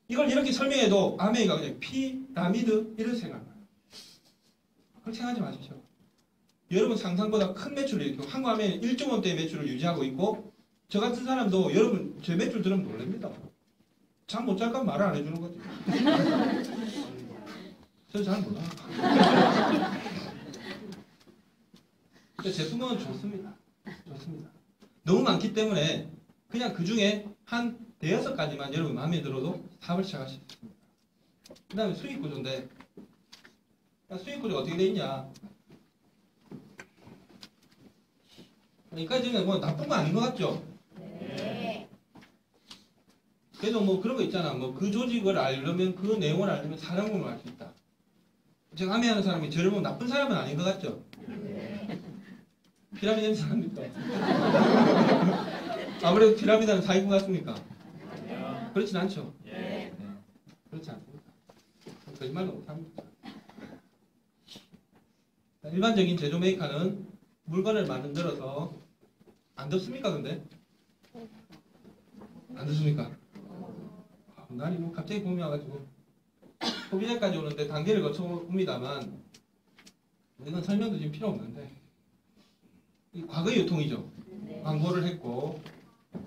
이걸 이렇게 설명해도 아메이가 그냥 피라미드 이런 생각을 해요. 그렇게 생각하지 마십시오. 여러분 상상보다 큰 매출을 이렇게 한국 아메이는 1조 원대의 매출을 유지하고 있고 저 같은 사람도 여러분 제 매출 들으면 놀랍니다. 잠 못 잘까 말을 안 해주는 거지. 저 잘 몰라. 제품은 좋습니다. 좋습니다. 너무 많기 때문에 그냥 그 중에 한 대여섯 가지만 여러분 마음에 들어도 사업을 시작할 수 있습니다. 그 다음에 수익 구조인데 수익 구조가 어떻게 돼 있냐. 여기까지는 뭐 나쁜 거 아닌 것 같죠? 네. 그래도 뭐 그런 거 있잖아. 뭐 그 조직을 알려면 그 내용을 알려면 사람을 알 수 있다. 제가 아메하는 사람이 저를 보면 나쁜 사람은 아닌 것 같죠? 네. 피라미드는 사람입니까? 아무래도 피라미드는 사기꾼 같습니까? 아니요. 그렇진 않죠? 네. 네. 그렇지 않습니다. 거짓말도 못합니다. 일반적인 제조 메이커는 물건을 만들어서 안 덥습니까 근데? 안 덥습니까? 날이 뭐 갑자기 봄이 와가지고 소비자까지 오는데 단계를 거쳐옵니다만 이건 설명도 지금 필요 없는데 과거의 유통이죠. 광고를 했고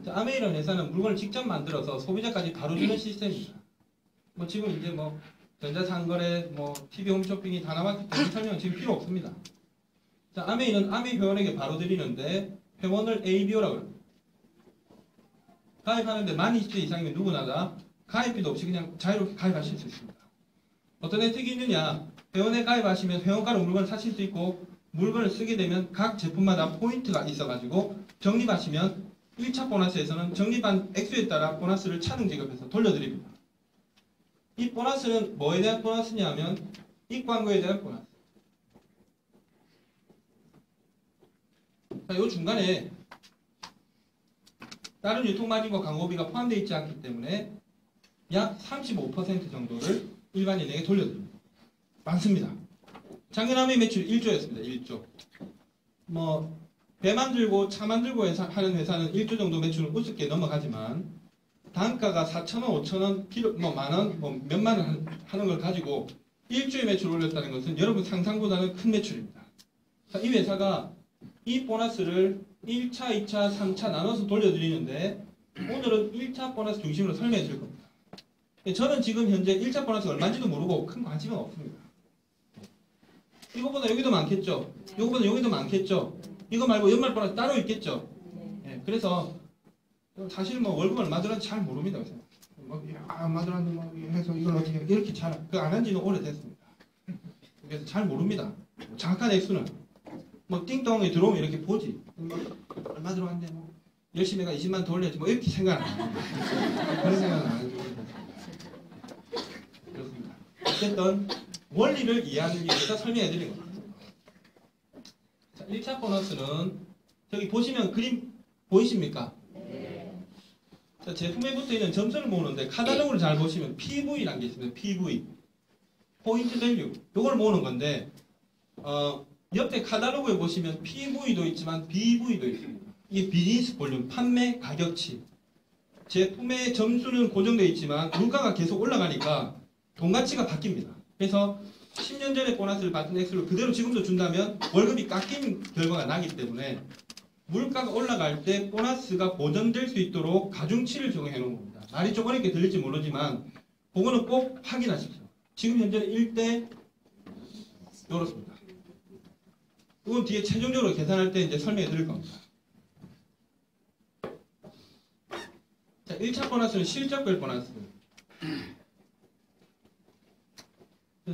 아메이라는 회사는 물건을 직접 만들어서 소비자까지 바로 주는 시스템입니다. 뭐 지금 이제 뭐 전자상거래, 뭐 TV 홈쇼핑이 다 나왔기 때문에 설명은 지금 필요 없습니다. 자, 아메이는 아메이 회원에게 바로 드리는데 회원을 ABO라고 합니다. 가입하는데 만 20세 이상이면 누구나 다 가입비도 없이 그냥 자유롭게 가입하실 수 있습니다. 어떤 혜택이 있느냐? 회원에 가입하시면 회원가로 물건을 사실 수 있고 물건을 쓰게 되면 각 제품마다 포인트가 있어가지고 적립하시면 1차 보너스에서는 적립한 액수에 따라 보너스를 차등 지급해서 돌려드립니다. 이 보너스는 뭐에 대한 보너스냐 하면 이 광고에 대한 보너스. 자, 이 중간에 다른 유통마진과 광고비가 포함되어 있지 않기 때문에 약 35% 정도를 일반인에게 돌려드립니다. 많습니다. 작년 아메이 매출 1조였습니다. 1조. 뭐 배 만들고 차 만들고 하는 회사는 1조 정도 매출은 우습게 넘어가지만 단가가 4,000원, 5,000원, 필요 뭐 만원, 뭐 몇만 원 하는 걸 가지고 1조의 매출을 올렸다는 것은 여러분 상상보다는 큰 매출입니다. 자, 이 회사가 이 보너스를 1차, 2차, 3차 나눠서 돌려드리는데 오늘은 1차 보너스 중심으로 설명해 드릴 겁니다. 저는 지금 현재 1차 보너스가 얼마인지도 모르고 큰 관심은 없습니다. 이거보다 여기도 많겠죠? 이거보다 여기도 많겠죠? 이거 말고 연말 보너스 따로 있겠죠? 네, 그래서 사실 뭐 월급 얼마 들었는지 잘 모릅니다. 그래서 뭐, 얼마 들었는지 뭐 해서 이걸 어떻게 이렇게 잘 안 한 지는 오래됐습니다. 그래서 잘 모릅니다. 정확한 액수는 뭐 띵동이 들어오면 이렇게 보지. 얼마 들어왔는데 뭐 열심히 해가 20만 더 올려야지 뭐 이렇게 생각 안 합니다. 그런 생각은 안 해도 그렇습니다. 어쨌든 원리를 이해하기 위해서 설명해 드린 겁니다. 자, 1차 보너스는 저기 보시면 그림 보이십니까? 자, 제품에 붙어 있는 점수를 모으는데 카탈로그를 잘 보시면 PV라는 게 있습니다. PV. 포인트 밸류. 요걸 모으는 건데 옆에 카탈로그에 보시면 PV도 있지만 BV도 있습니다. 이게 비즈니스 볼륨, 판매 가격치. 제품의 점수는 고정되어 있지만 물가가 계속 올라가니까 돈 가치가 바뀝니다. 그래서 10년 전에 보너스를 받은 액수를 그대로 지금도 준다면 월급이 깎인 결과가 나기 때문에 물가가 올라갈 때 보너스가 보전될 수 있도록 가중치를 적용해 놓은 겁니다. 말이 좀 어렵게 들릴지 모르지만 그거는 꼭 확인하십시오. 지금 현재는 1대 이렇습니다. 이건 뒤에 최종적으로 계산할 때 이제 설명해 드릴 겁니다. 자, 1차 보너스는 실적별 보너스.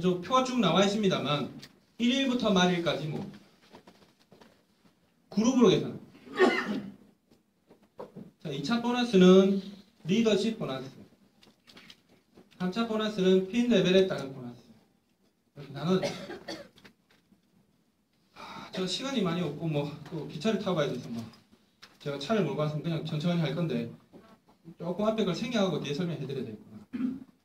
저 표가 쭉 나와 있습니다만 1일부터 말일까지 뭐 그룹으로 계산. 자, 2차 보너스는 리더십 보너스. 3차 보너스는 핀 레벨에 따른 보너스. 이렇게 나눠져. 저 시간이 많이 없고 또 기차를 타고 가야 돼서 제가 차를 몰고 왔으면 그냥 천천히 할 건데 조금 앞에 걸 생략하고 뒤에 설명해 드려야 되겠구나.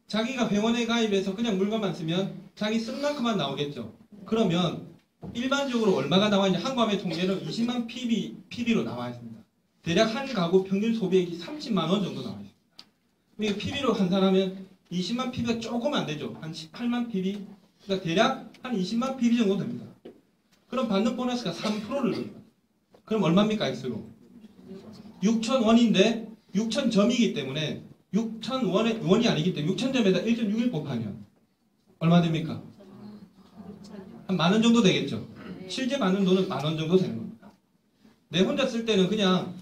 자기가 회원에 가입해서 그냥 물건만 쓰면 자기 쓴 만큼만 나오겠죠. 그러면 일반적으로 얼마가 나와 있냐? 한과의 통계는 20만 PB로 나와 있습니다. 대략 한 가구 평균 소비액이 30만 원 정도 나와 있습니다. 이게 PB로 환산하면 20만 PB가 조금 안 되죠. 한 18만 PB. 그러니까 대략 한 20만 PB 정도 됩니다. 그럼 받는 보너스가 3%를 줍니다. 그럼 얼마입니까? X로? 6,000원인데 6,000점이기 때문에 6,000원이 아니기 때문에 6,000점에다 1.61 곱하면 얼마 됩니까? 한 만 원 정도 되겠죠. 실제 받는 돈은 만 원 정도 되는 겁니다. 내 혼자 쓸 때는 그냥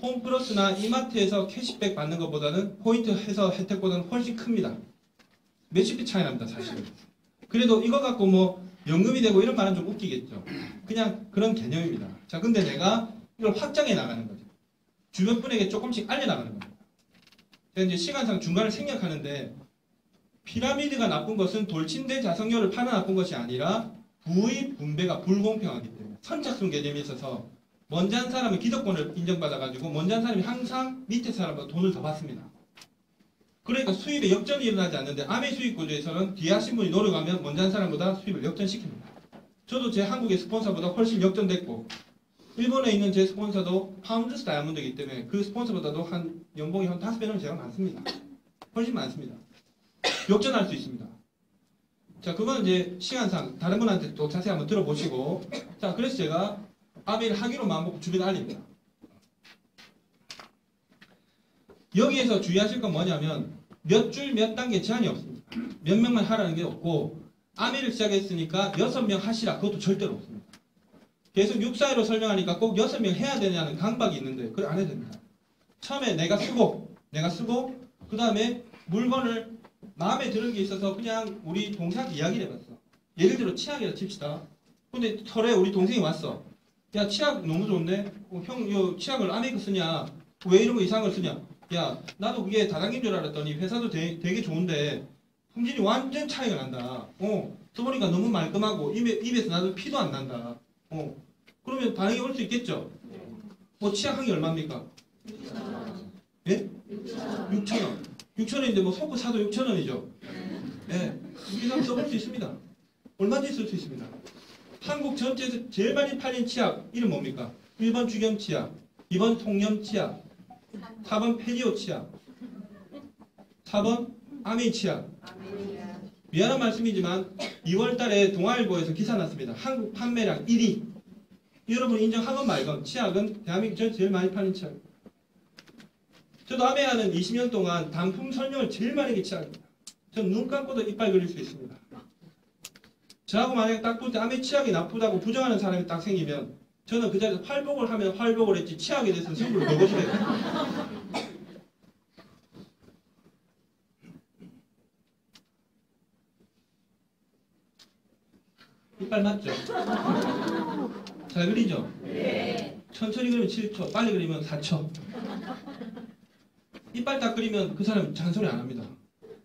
홈플러스나 이마트에서 캐시백 받는 것보다는 포인트 해서 혜택보다는 훨씬 큽니다. 몇십 배 차이 납니다, 사실은. 그래도 이거 갖고 연금이 되고 이런 말은 좀 웃기겠죠. 그냥 그런 개념입니다. 자, 근데 내가 이걸 확장해 나가는 거죠. 주변 분에게 조금씩 알려나가는 겁니다. 제가 이제 시간상 중간을 생략하는데 피라미드가 나쁜 것은 돌침대 자석료를 파는 나쁜 것이 아니라 부의 분배가 불공평하기 때문에 선착순 개념이 있어서 먼저 한 사람은 기득권을 인정받아가지고 먼저 한 사람이 항상 밑에 사람보다 돈을 더 받습니다. 그러니까 수입에 역전이 일어나지 않는데 아메 수입 구조에서는 뒤에 하신 분이 노력하면 먼저 한 사람보다 수입을 역전시킵니다. 저도 제 한국의 스폰서보다 훨씬 역전됐고 일본에 있는 제 스폰서도 파운드스 다이아몬드이기 때문에 그 스폰서보다도 한 연봉이 한 5배는 제가 많습니다. 훨씬 많습니다. 역전할 수 있습니다. 자, 그건 이제 시간상 다른 분한테 또 자세히 한번 들어보시고 자, 그래서 제가 아메를 하기로 마음먹고 주변에 알립니다. 여기에서 주의하실 건 뭐냐면 몇 줄 몇 단계 제한이 없습니다. 몇 명만 하라는 게 없고 아메를 시작했으니까 6명 하시라 그것도 절대로 없습니다. 계속 6사회로 설명하니까 꼭 6명 해야 되냐는 강박이 있는데 그걸 안 해도 됩니다. 처음에 내가 쓰고 그 다음에 물건을 마음에 드는 게 있어서 그냥 우리 동생한테 이야기를 해봤어. 예를 들어 치약이라 칩시다. 근데 털에 우리 동생이 왔어. 야, 치약 너무 좋은데? 형, 이 치약을 아메이크 쓰냐? 왜 이런 거 이상한 걸 쓰냐? 야, 나도 그게 다단계인 줄 알았더니 회사도 되게 좋은데 품질이 완전 차이가 난다. 써보니까 너무 말끔하고 입에서 나도 피도 안 난다. 그러면 반응이 올 수 있겠죠? 치약 한 개 얼마입니까? 6,000원. 예? 6,000원. 6,000원인데 속고 사도 6,000원이죠? 예. 우리가 써볼 수 있습니다. 얼마든지 쓸 수 있습니다. 한국 전체에서 제일 많이 팔린 치약 이름 뭡니까? 1번 주겸 치약, 2번 통염 치약, 4번 페리오 치약, 4번 아메이 치약. 미안한 말씀이지만 2월 달에 동아일보에서 기사 났습니다. 한국 판매량 1위. 여러분 인정하건 말건 치약은 대한민국 전체 제일 많이 팔린 치약. 저도 아메야는 20년 동안 단품 설명을 제일 많이 한 치약입니다. 전 눈 감고도 이빨 그릴 수 있습니다. 저하고 만약에 딱 볼 때 아메 치약이 나쁘다고 부정하는 사람이 딱 생기면 저는 그 자리에서 활복을 하면 활복을 했지 치약에 대해서는 승부를 걸어주래요. 이빨 맞죠? 잘 그리죠? 네. 천천히 그리면 7초, 빨리 그리면 4초. 이빨 딱 그리면 그 사람 잔소리 안 합니다.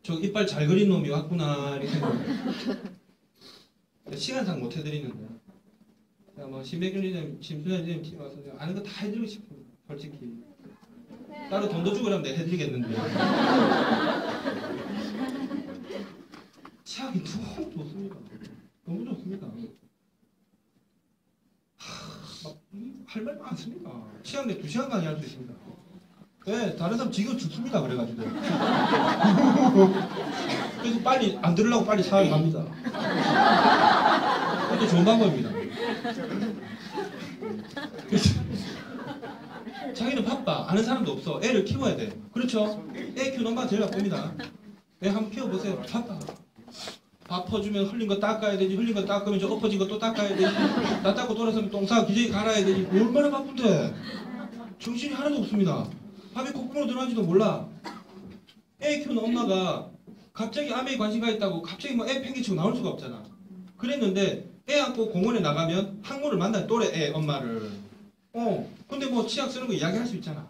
저 이빨 잘 그린 놈이 왔구나 이렇게 생각해요. 시간상 못 해드리는데 뭐 신백균이든 심순환이든 팀 와서 아는 거 다 해드리고 싶습니다. 솔직히 따로 돈도 주고 그러면 내가 해드리겠는데 치약이 너무 좋습니다. 너무 좋습니다. 할 말 많습니다. 치약 내 2시간 강의 할 수 있습니다. 네, 다른 사람 지금 죽습니다. 그래가지고 그래서 빨리 안 들으려고 빨리 사회 갑니다. 그것도 좋은 방법입니다. 자기는 바빠. 아는 사람도 없어. 애를 키워야 돼. 그렇죠? 애 키우는 엄마가 제일 바쁩니다. 애 한번 키워보세요. 바빠. 밥 퍼주면 흘린 거 닦아야 되지. 흘린 거 닦으면 저 엎어진 거 또 닦아야 되지. 나 닦고 돌아서면 똥 싸고 기저귀 갈아야 되지. 얼마나 바쁜데. 정신이 하나도 없습니다. 밥이 콧구멍으로 들어가지도 몰라. 애 키우는 엄마가 갑자기 아메에 관심 가있다고 갑자기 뭐 애 팽개치고 나올 수가 없잖아. 그랬는데 애 안고 공원에 나가면 학모를 만나 또래 애 엄마를. 근데 뭐 치약 쓰는 거 이야기할 수 있잖아.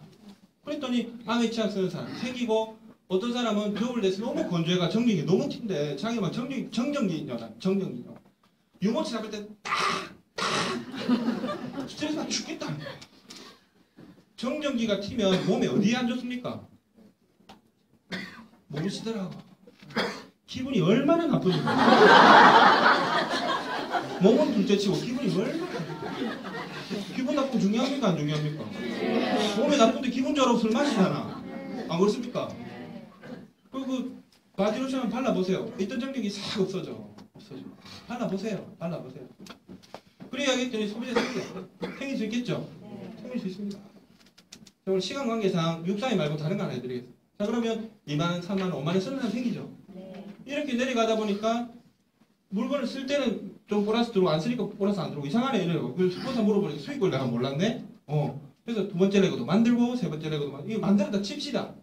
그랬더니 아메 치약 쓰는 사람 생기고 어떤 사람은 겨울 돼서 너무 건조해가 정전기 너무 튄데 자기가 막 정전기녀다. 유모차 잡을 때 스트레스가 죽겠다. 정전기가 튀면 몸에 어디에 안 좋습니까? 모르시더라고. 기분이 얼마나 나쁘니까. 몸은 둘째치고 기분이 얼마나 나쁘니까. 기분 나쁘면 중요합니까? 안 중요합니까? 몸에 나쁜데 기분 좋아라고 술 마시잖아. 안 그렇습니까? 그리고 바디로션 발라보세요. 있던 정전기 싹 없어져. 발라보세요. 그래야 했더니 소비자 생길 수 있겠죠? 생길 수 있습니다. 오늘 시간 관계상 642 말고 다른 거 하나 해드리겠습니다. 자, 그러면 2만원, 3만원, 5만원 쓰는 사람 생기죠? 이렇게 내려가다 보니까 물건을 쓸 때는 좀 보너스 들어오고 안 쓰니까 보너스 안 들어오고 이상하네 이래요. 그래서 스폰서 물어보니까 수익을 내가 몰랐네? 그래서 두 번째 레고도 만들고 세 번째 레고도 만들고 이거 만들었다 칩시다.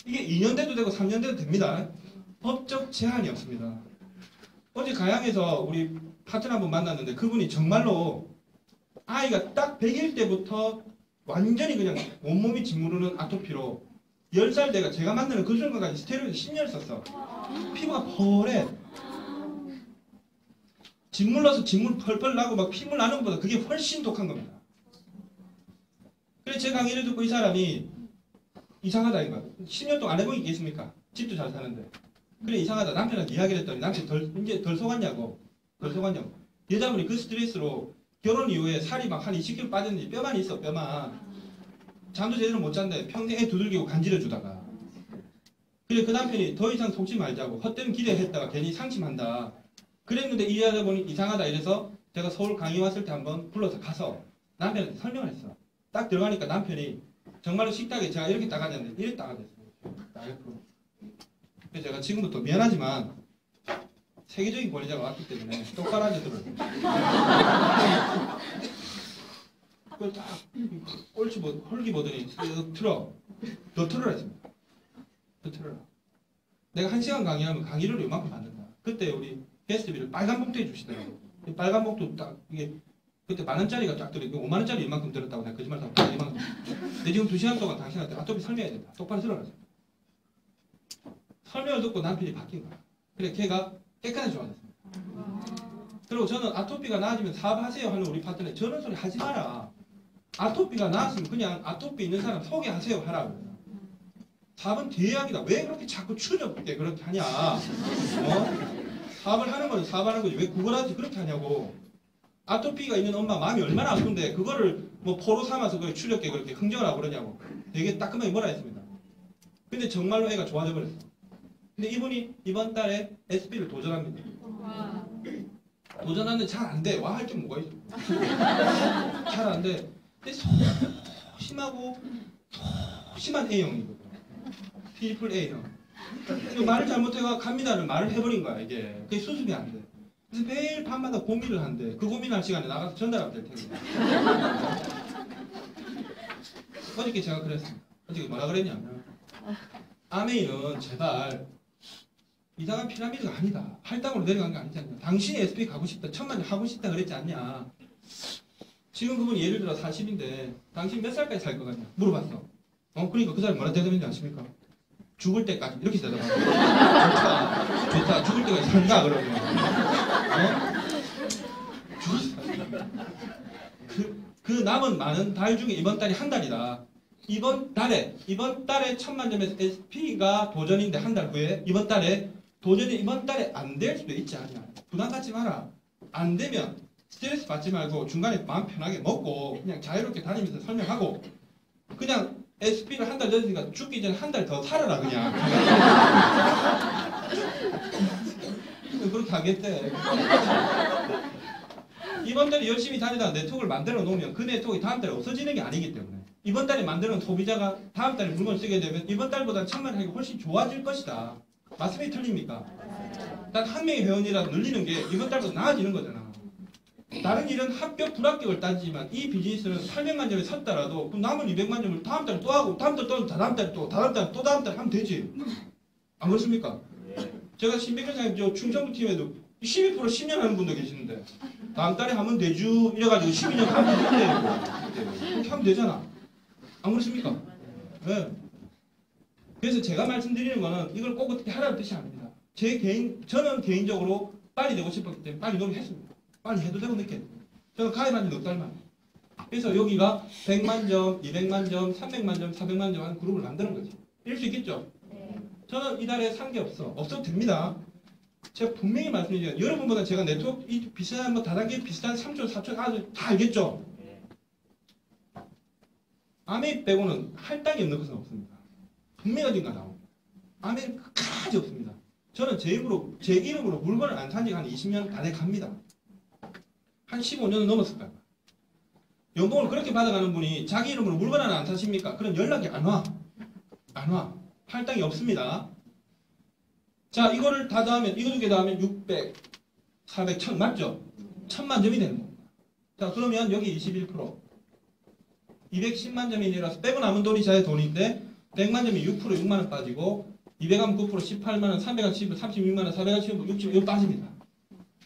이게 2년 돼도 되고 3년 돼도 됩니다. 법적 제한이 없습니다. 어제 가양에서 우리 파트너 한 분 만났는데 그분이 정말로 아이가 딱 100일 때부터 완전히 그냥 온몸이 짓무르는 아토피로 10살 때가 제가 만드는 그 순간까지 스테로이드 10년을 썼어. 피부가 펄해. 짓물러서 짓물 펄펄 나고 막 피물 나는 것보다 그게 훨씬 독한 겁니다. 그래서 제 강의를 듣고 이 사람이 이상하다 이거. 10년 동안 안 해본 게 있겠습니까? 집도 잘 사는데. 그래 이상하다. 남편한테 이야기를 했더니 남편이 이제 덜 속았냐고. 여자분이 그 스트레스로 결혼 이후에 살이 막 한 20kg 빠졌는지 뼈만 있어. 뼈만. 잠도 제대로 못 잔대. 평생 애 두들기고 간지러주다가. 그래 그 남편이 더 이상 속지 말자고. 헛된 기대했다가 괜히 상심한다. 그랬는데 일하다 보니 이상하다 이래서 제가 서울 강의 왔을 때 한번 불러서 가서 남편한테 설명을 했어. 딱 들어가니까 남편이 정말로 식탁에 제가 이렇게 따가졌는데 이렇게 따가졌어요. 딱 옆으로. 그래서 제가 지금부터 미안하지만 세계적인 권위자가 왔기 때문에 똑바로 앉아들어요. 그걸 딱 홀기 보더니 더 틀어라 했습니다. 더 틀어라. 내가 1시간 강의하면 강의를 이만큼 받는다. 그때 우리 게스트비를 빨간 봉투에 주시더라고요. 빨간 봉투 딱 이게 그때 10,000원짜리가 쫙 들어 50,000원짜리 이만큼 들었다고 내가 거짓말 하고 이만큼. 근데 지금 2시간 동안 당신한테 아토피 설명해야 된다. 똑바로 들어라. 설명을 듣고 남편이 바뀐 거야. 그래 걔가 깨끗하게 좋아졌습니다. 그리고 저는 아토피가 나아지면 사업하세요 하는 우리 파트너에 저런 소리 하지 마라. 아토피가 나았으면 그냥 아토피 있는 사람 소개하세요 하라고. 사업은 대약이다. 왜 그렇게 자꾸 추적돼 그렇게 하냐. 사업을 하는 거지 사업하는 거지 왜 그걸 하지 그렇게 하냐고. 아토피가 있는 엄마 마음이 얼마나 아픈데 그거를 뭐 포로 삼아서 그걸 추적게 그렇게 흥정을 하고 그러냐고. 되게 따끔하게 뭐라 했습니다. 근데 정말로 애가 좋아져 버렸어. 근데 이분이 이번 달에 SP를 도전합니다. 도전하는데 잘 안 돼. 와 할 게 뭐가 있어. 잘 안 돼. 근데 소심한 A형이거든. 트리플 A형. 말을 잘못해가 갑니다를 말을 해버린 거야 이게. 그게 수습이 안 돼. 그래서 매일 밤마다 고민을 한대. 그 고민할 시간에 나가서 전달하면 될 텐데. 어저께 제가 그랬습니다. 어저께 뭐라 그랬냐면 아메이는 제발 이상한 피라미드가 아니다. 할당으로 내려간 게 아니지 않냐. 당신이 SP 가고 싶다. 1000만 하고 싶다 그랬지 않냐. 지금 그분이 예를 들어 40인데 당신 몇 살까지 살 것 같냐. 물어봤어. 그러니까 그 사람이 뭐라 대답했는지 아십니까? 죽을 때까지 이렇게 대답하고 좋다. 죽을 때까지 산다 그러면. 죽을 때까지. 남은 많은 달 중에 이번 달이 한 달이다. 이번 달에 1000만 점에서 SP가 도전인데 한 달 후에 이번 달에 도전이 이번 달에 안 될 수도 있지 않냐. 부담 갖지 마라. 안 되면 스트레스 받지 말고 중간에 마음 편하게 먹고 그냥 자유롭게 다니면서 설명하고 그냥 SP를 한 달 늦으니까 죽기 전에 한 달 더 살아라 그냥. 그렇게 하겠대. 이번 달에 열심히 다니다가 네트워크를 만들어 놓으면 그 네트워크가 다음 달에 없어지는 게 아니기 때문에 이번 달에 만들어 놓은 소비자가 다음 달에 물건을 쓰게 되면 이번 달보다 1000만 하기가 훨씬 좋아질 것이다. 말씀이 틀립니까? 단 한 명의 회원이라도 늘리는 게 이번 달보다 나아지는 거잖아. 다른 일은 합격 불합격을 따지지만 이 비즈니스는 800만 점에 섰더라도 그 남은 200만 점을 다음 달에 또 하고 다음 달에 또 다음 달에 또 다음 달에 또 다음 달에 하면 되지. 안 그렇습니까? 제가 신백현사님 저 충청도 팀에도 12% 10년 하는 분도 계시는데 다음 달에 하면 되죠 이래가지고 12년 가면 된대. 그렇게 하면 되잖아. 안 그렇습니까? 네. 그래서 제가 말씀드리는 거는 이걸 꼭 어떻게 하라는 뜻이 아닙니다. 저는 개인적으로 빨리 되고 싶었기 때문에 빨리 노력했습니다. 빨리 해도 되고 늦게. 저는 가입한 지 넉 달만. 그래서 여기가 100만 점, 200만 점, 300만 점, 400만 점 하는 그룹을 만드는 거죠. 이럴 수 있겠죠? 네. 저는 이달에 산 게 없어. 없어도 됩니다. 제가 분명히 말씀드리죠. 여러분보다 제가 네트워크 이 비슷한 뭐 다단계 비슷한 3초, 4초 아주 다 알겠죠? 네. 아메 빼고는 할당이 없는 것은 없습니다. 분명히 어딘가 나옵니다. 아메는 끝까지 없습니다. 저는 제 이름으로 물건을 안 산 지가 한 20년 다 돼 갑니다. 한 15년은 넘었을 거예요. 연봉을 그렇게 받아가는 분이 자기 이름으로 물건 하나 안 사십니까? 그럼 연락이 안 와. 안 와. 할당이 없습니다. 자, 이거를 다 더하면, 이거 두 개 더하면 600, 400, 1000 맞죠? 1000만 점이 되는 겁니다. 자, 그러면 여기 21%. 210만 점이 내려서 빼고 남은 돈이 자의 돈인데 100만 점이 6%, 6만원 빠지고 200하면 9%, 18만원, 300하면 10%, 36만원, 400하면 10%, 60, 이거 빠집니다.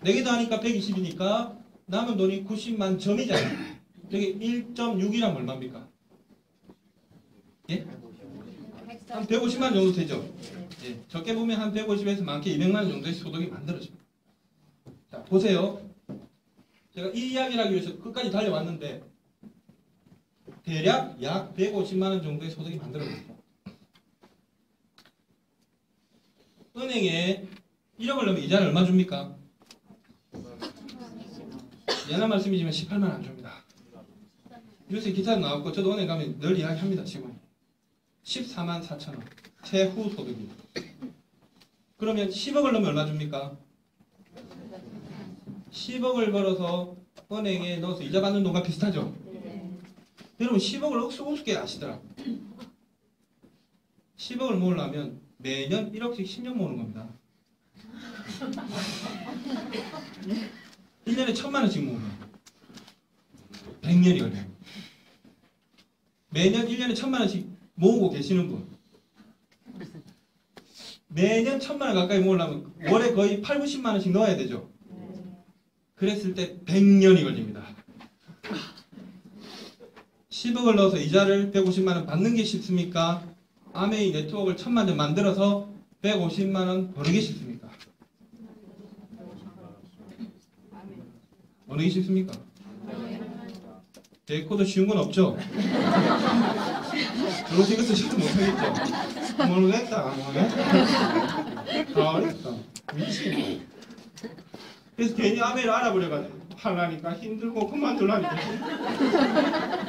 4개 더하니까 120이니까 남은 돈이 90만 점이잖아요. 여기 1.6이라면 얼마입니까? 예? 한 150만 정도 되죠? 예. 적게 보면 한 150에서 많게 200만 원 정도의 소득이 만들어집니다. 자, 보세요. 제가 이 이야기를 하기 위해서 끝까지 달려왔는데 대략 약 150만 원 정도의 소득이 만들어집니다. 은행에 1억을 넣으면 이자를 얼마 줍니까? 옛날 말씀이지만 18만 원 안 줍니다. 요새 기사도 나왔고 저도 은행 가면 늘 이야기합니다. 직원이 14만 4천 원 최후 소득입니다. 그러면 10억을 넣으면 얼마 줍니까? 10억을 벌어서 은행에 넣어서 이자 받는 돈과 비슷하죠? 여러분 10억을 억수게 아시더라고요. 10억을 모으려면 매년 1억씩 10년 모으는 겁니다. 1년에 1000만 원씩 모으면 100년이 걸려요. 매년 1년에 1000만 원씩 모으고 계시는 분 매년 1000만 원 가까이 모으려면 월에 거의 8, 90만 원씩 넣어야 되죠. 그랬을 때 100년이 걸립니다. 10억을 넣어서 이자를 150만 원 받는 게 쉽습니까? 아메이 네트워크를 1000만 점 만들어서 150만 원 버는 게 쉽습니까? 어느 게 쉽습니까? 데이코도 쉬운 건 없죠? 그러신 것도 쉽지 못하겠죠? 모르겠다. 다 어렵다. 미치겠네. 그래서 괜히 아메를 알아버려가지고 하려니까 힘들고 그만둘라니까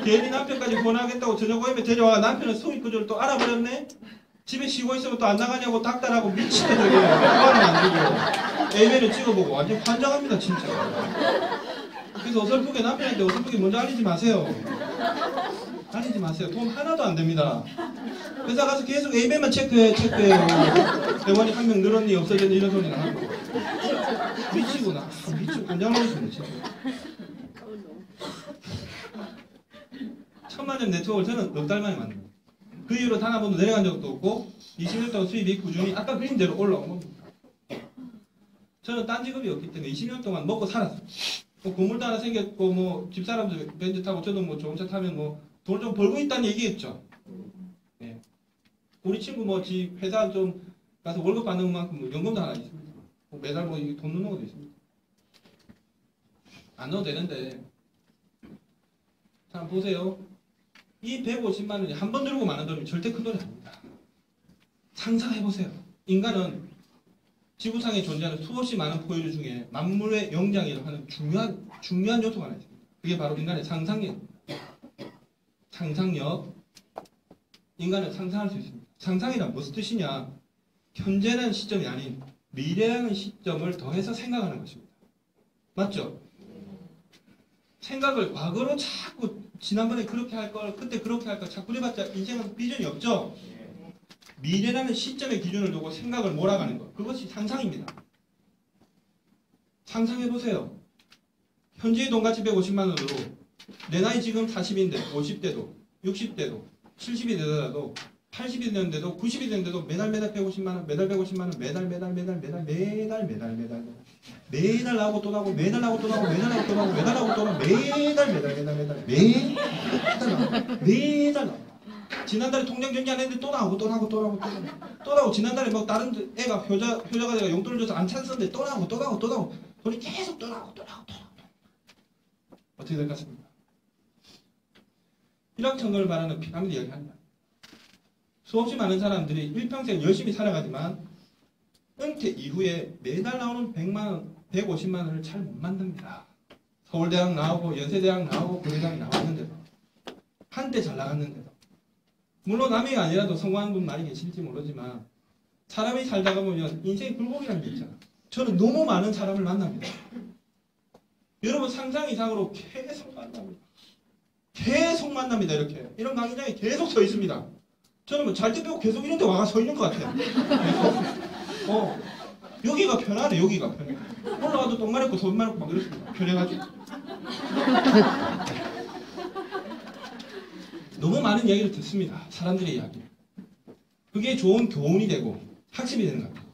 괜히 남편까지 권하겠다고 저녁 오후에 데려와 남편은 소위 그저를 또 알아버렸네? 집에 쉬고 있으면 또 안 나가냐고 닥달하고 미치겠더니 말은 안 들고 A매를 찍어보고 완전 환장합니다 진짜. 그래서 어설프게 남편한테 어설프게 먼저 알리지 마세요. 알리지 마세요. 돈 하나도 안 됩니다. 회사 가서 계속 A매만 체크해요. 대원이 한 명 늘었니 없어졌니 이런 소리 나고 미치구나. 미치고 환장하겠습니다 진짜. 1000만 점 네트워크를 저는 넉 달 만에 만듭니다. 그 이후로 단 한 번도 내려간 적도 없고 20년 동안 수입이 꾸준히 아까 그림대로 올라온 겁니다. 저는 딴 직업이 없기 때문에 20년 동안 먹고 살았어요. 뭐 건물도 하나 생겼고 뭐 집사람들 벤츠 타고 저도 뭐 좋은 차 타면 뭐 돈을 좀 벌고 있다는 얘기겠죠. 네. 우리 친구 뭐 집 회사 좀 가서 월급 받는 만큼 뭐 연금도 하나 있습니다. 뭐 매달 뭐 돈 넣는 것도 있습니다. 안 넣어도 되는데 자, 보세요. 이 150만 원이 한 번 들고 많은 돈이면 절대 큰 돈이 아닙니다. 상상해보세요. 인간은 지구상에 존재하는 수없이 많은 포유류 중에 만물의 영장이라고 하는 중요한 요소가 하나 있습니다. 그게 바로 인간의 상상력입니다. 상상력. 인간은 상상할 수 있습니다. 상상이란 무슨 뜻이냐? 현재라는 시점이 아닌 미래라는 시점을 더해서 생각하는 것입니다. 맞죠? 생각을 과거로 자꾸 지난번에 그렇게 할 걸, 그때 그렇게 할 걸 자꾸 해봤자 인생은 비전이 없죠? 미래라는 시점의 기준을 두고 생각을 몰아가는 것. 그것이 상상입니다. 상상해보세요. 현재의 돈가치 150만 원으로 내 나이 지금 40인데 50대도 60대도 70이 되더라도 80이 되는데도 90이 되는데도 매달 150만 원, 매달 150만 원, 매달 나오고 또 나오고 매달 나오고 또 나오고 매달 나오고 또 나오고 매달 나오고 또 나오고 매달 나오고 지난달에 통장 정리 안 했는데 또 나오고 지난달에 뭐 다른 애가 효자가 내가 용돈을 줘서 안 찬스인데 또 나오고 돈이 계속 또 나오고 어떻게 될 것 같습니까? 일확천금을 바라는 피라미드 이야기합니다. 수없이 많은 사람들이 일평생 열심히 살아가지만 은퇴 이후에 매달 나오는 100만 원, 150만 원을 잘 못 만듭니다. 서울대학 나오고 연세대학 나오고 고려대학 나왔는데도 한때 잘 나갔는데도 물론 남이 아니라도 성공한 분 많이 계실지 모르지만 사람이 살다가 보면 인생이 굴곡이라는 게 있잖아. 저는 너무 많은 사람을 만납니다. 여러분 상상 이상으로 계속 만납니다. 이렇게 이런 강의장에 계속 서 있습니다. 저는 뭐 잘 때 빼고 계속 이런 데 와가 서 있는 것 같아요. 여기가 편하네. 여기가 편해. 올라가도 똥 마렵고 손 마렵고 막 이렇습니다. 편해가지고. 너무 많은 이야기를 듣습니다. 사람들의 이야기. 그게 좋은 교훈이 되고 학습이 되는 것 같아요.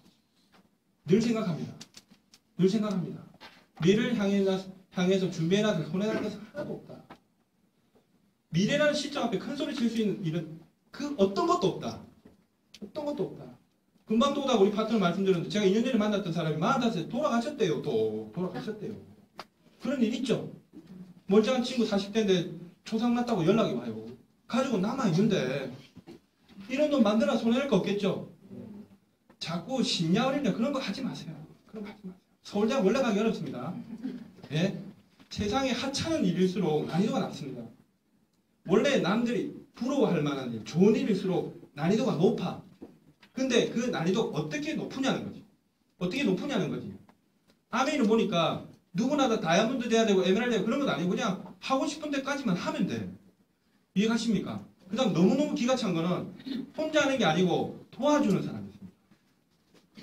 늘 생각합니다. 미래를 향해서 준비해놔서 손해날 것은 하나도 없다. 미래라는 시점 앞에 큰 소리 칠 수 있는 일은 그 어떤 것도 없다. 금방 또 오다가 우리 파트너 말씀드렸는데 제가 2년 전에 만났던 사람이 45세 돌아가셨대요. 그런 일 있죠. 멀쩡한 친구 40대인데 초상 났다고 연락이 와요. 가지고 남아있는데 이런 돈 만들어 손해낼 거 없겠죠. 자꾸 신냐 어리냐 그런 거 하지 마세요. 서울대학 원래 가기 어렵습니다. 예? 세상에 하찮은 일일수록 난이도가 낮습니다. 원래 남들이 부러워할 만한 일, 좋은 일일수록 난이도가 높아. 근데 그 난이도가 어떻게 높으냐는 거지. 아메이는 보니까 누구나 다 다이아몬드 돼야 되고 에메랄드 돼야 되고 그런 건 아니고 그냥 하고 싶은 데까지만 하면 돼. 이해가십니까? 그 다음 너무너무 기가 찬 거는 혼자 하는 게 아니고 도와주는 사람이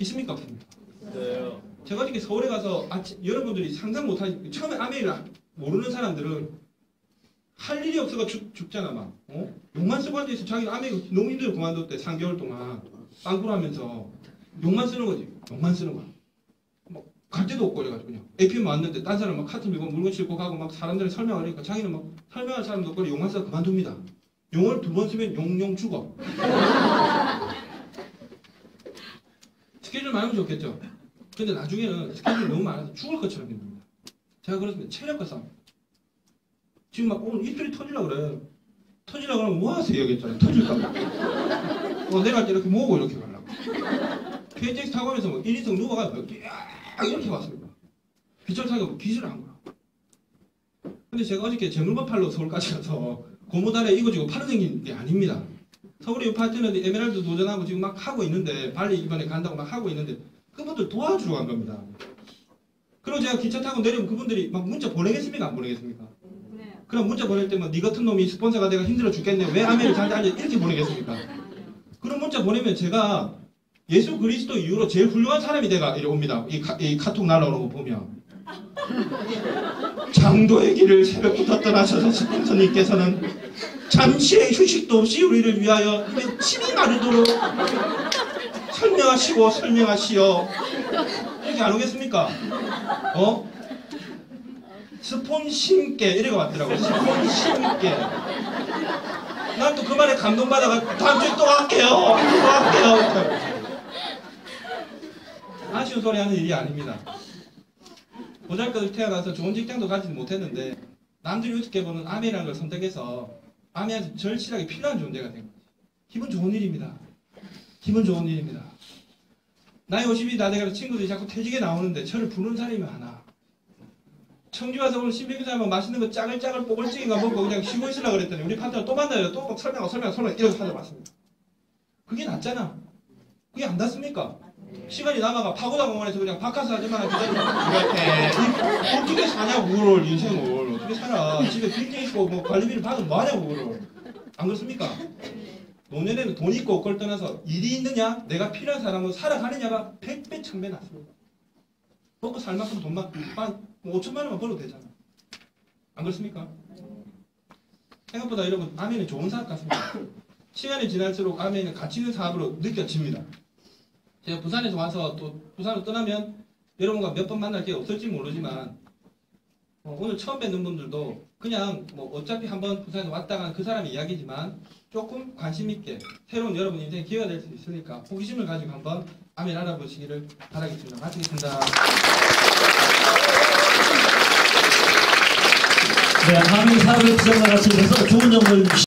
있습니까? 없습니까? 네. 제가 어저께 서울에 가서 여러분들이 상상 못하는 처음에 아메이를 모르는 사람들은 할 일이 없어가 죽잖아 막. 욕만 쓰고 앉아있어. 자기는 아메이 너무 힘들어 그만뒀대. 3개월 동안 빵꾸하면서 욕만 쓰는 거지. 뭐 갈 데도 없고 그래가지고 그냥 APM 왔는데 딴 사람 막 카트 밀고 물건 싣고 가고 막 사람들이 설명을 하니까 자기는 막 설명할 사람도 없고 욕만 써서 그만둡니다. 용을 2번 쓰면 용용 죽어. 스케줄 많으면 좋겠죠. 근데 나중에는 스케줄이 너무 많아서 죽을 것처럼 힘듭니다. 제가 그렇습니다. 체력과 싸움. 지금 막 오늘 입술이 터지려고 그래. 터지려고 하면 뭐 하세요? 얘기했잖아요. 터질까봐. 내가 이렇게 모으고 이렇게 가려고. KTX 타고 가면서 뭐 1인승 누워가 이렇게 왔습니다. 기철 타고 기술을 한 거야. 근데 제가 어저께 제 물건 팔러 서울까지 가서 고무다리에 이거 지고 팔아 생긴 게 아닙니다. 서울에 파트너들 에메랄드 도전하고 지금 막 하고 있는데 발리 이번에 간다고 막 하고 있는데 그분들 도와주러 간 겁니다. 그리고 제가 기차 타고 내리면 그분들이 막 문자 보내겠습니까? 안 보내겠습니까? 그럼 문자 보낼 때면 네 같은 놈이 스폰서가 내가 힘들어 죽겠네. 왜 아메리카 한테 앉아 이렇게 보내겠습니까? 그런 문자 보내면 제가 예수 그리스도 이후로 제일 훌륭한 사람이 내가 이래 옵니다. 이 카톡 날라오는 거 보면. 장도의 길을 새벽부터 떠나셔서 스폰서님께서는 잠시의 휴식도 없이 우리를 위하여 입에 침이 마르도록 설명하시어 이렇게 안 오겠습니까? 스폰심께 이래가 왔더라고요. 스폰심께. 난 또 그 말에 감동받아가 다음 주에 또 갈게요. 아쉬운 소리 하는 일이 아닙니다. 보잘것없이 태어나서 좋은 직장도 가지지 못했는데 남들이 우습게 보는 아멘이라는 걸 선택해서 아멘한테 절실하게 필요한 존재가 된 거지. 기분 좋은 일입니다. 기분 좋은 일입니다. 나이 50이 다 돼가지고 친구들이 자꾸 퇴직에 나오는데 저를 부르는 사람이 많아. 청주 와서 오늘 신백기사면 맛있는 거 짜글짜글 뽀글찌개가 먹고 그냥 쉬고 있으려고 그랬더니 우리 파트너 또 만나요. 또 막 설명 이렇게 하다 왔습니다. 그게 낫잖아. 그게 안 낫습니까? 시간이 남아가 파고다 공원에서 그냥 바카스 아줌마가 기다리고 어떻게 사냐고 그걸 인생을 어떻게 살아. 집에 빌딩 있고 뭐 관리비를 받으면 뭐하냐고 그걸. 안 그렇습니까? 노년에는 돈 있고 그걸 떠나서 일이 있느냐 내가 필요한 사람은 살아가느냐가 100배 1000배 낫습니다. 먹고 살 만큼 돈만 한 5천만 원만 벌어도 되잖아. 안 그렇습니까? 생각보다 여러분 아멘은 좋은 사업 같습니다. 시간이 지날수록 아멘은 가치 있는 사업으로 느껴집니다. 제가 부산에서 와서 또 부산으로 떠나면 여러분과 몇 번 만날 기회가 없을지 모르지만 오늘 처음 뵙는 분들도 그냥 뭐 어차피 한번 부산에서 왔다 간 그 사람의 이야기지만 조금 관심 있게 새로운 여러분 인생의 기회가 될 수 있으니까 호기심을 가지고 한번 아멘 알아보시기를 바라겠습니다. 마치겠습니다. 네, 아멘 사업의 부장과 같이 해서 좋은 정보를 주시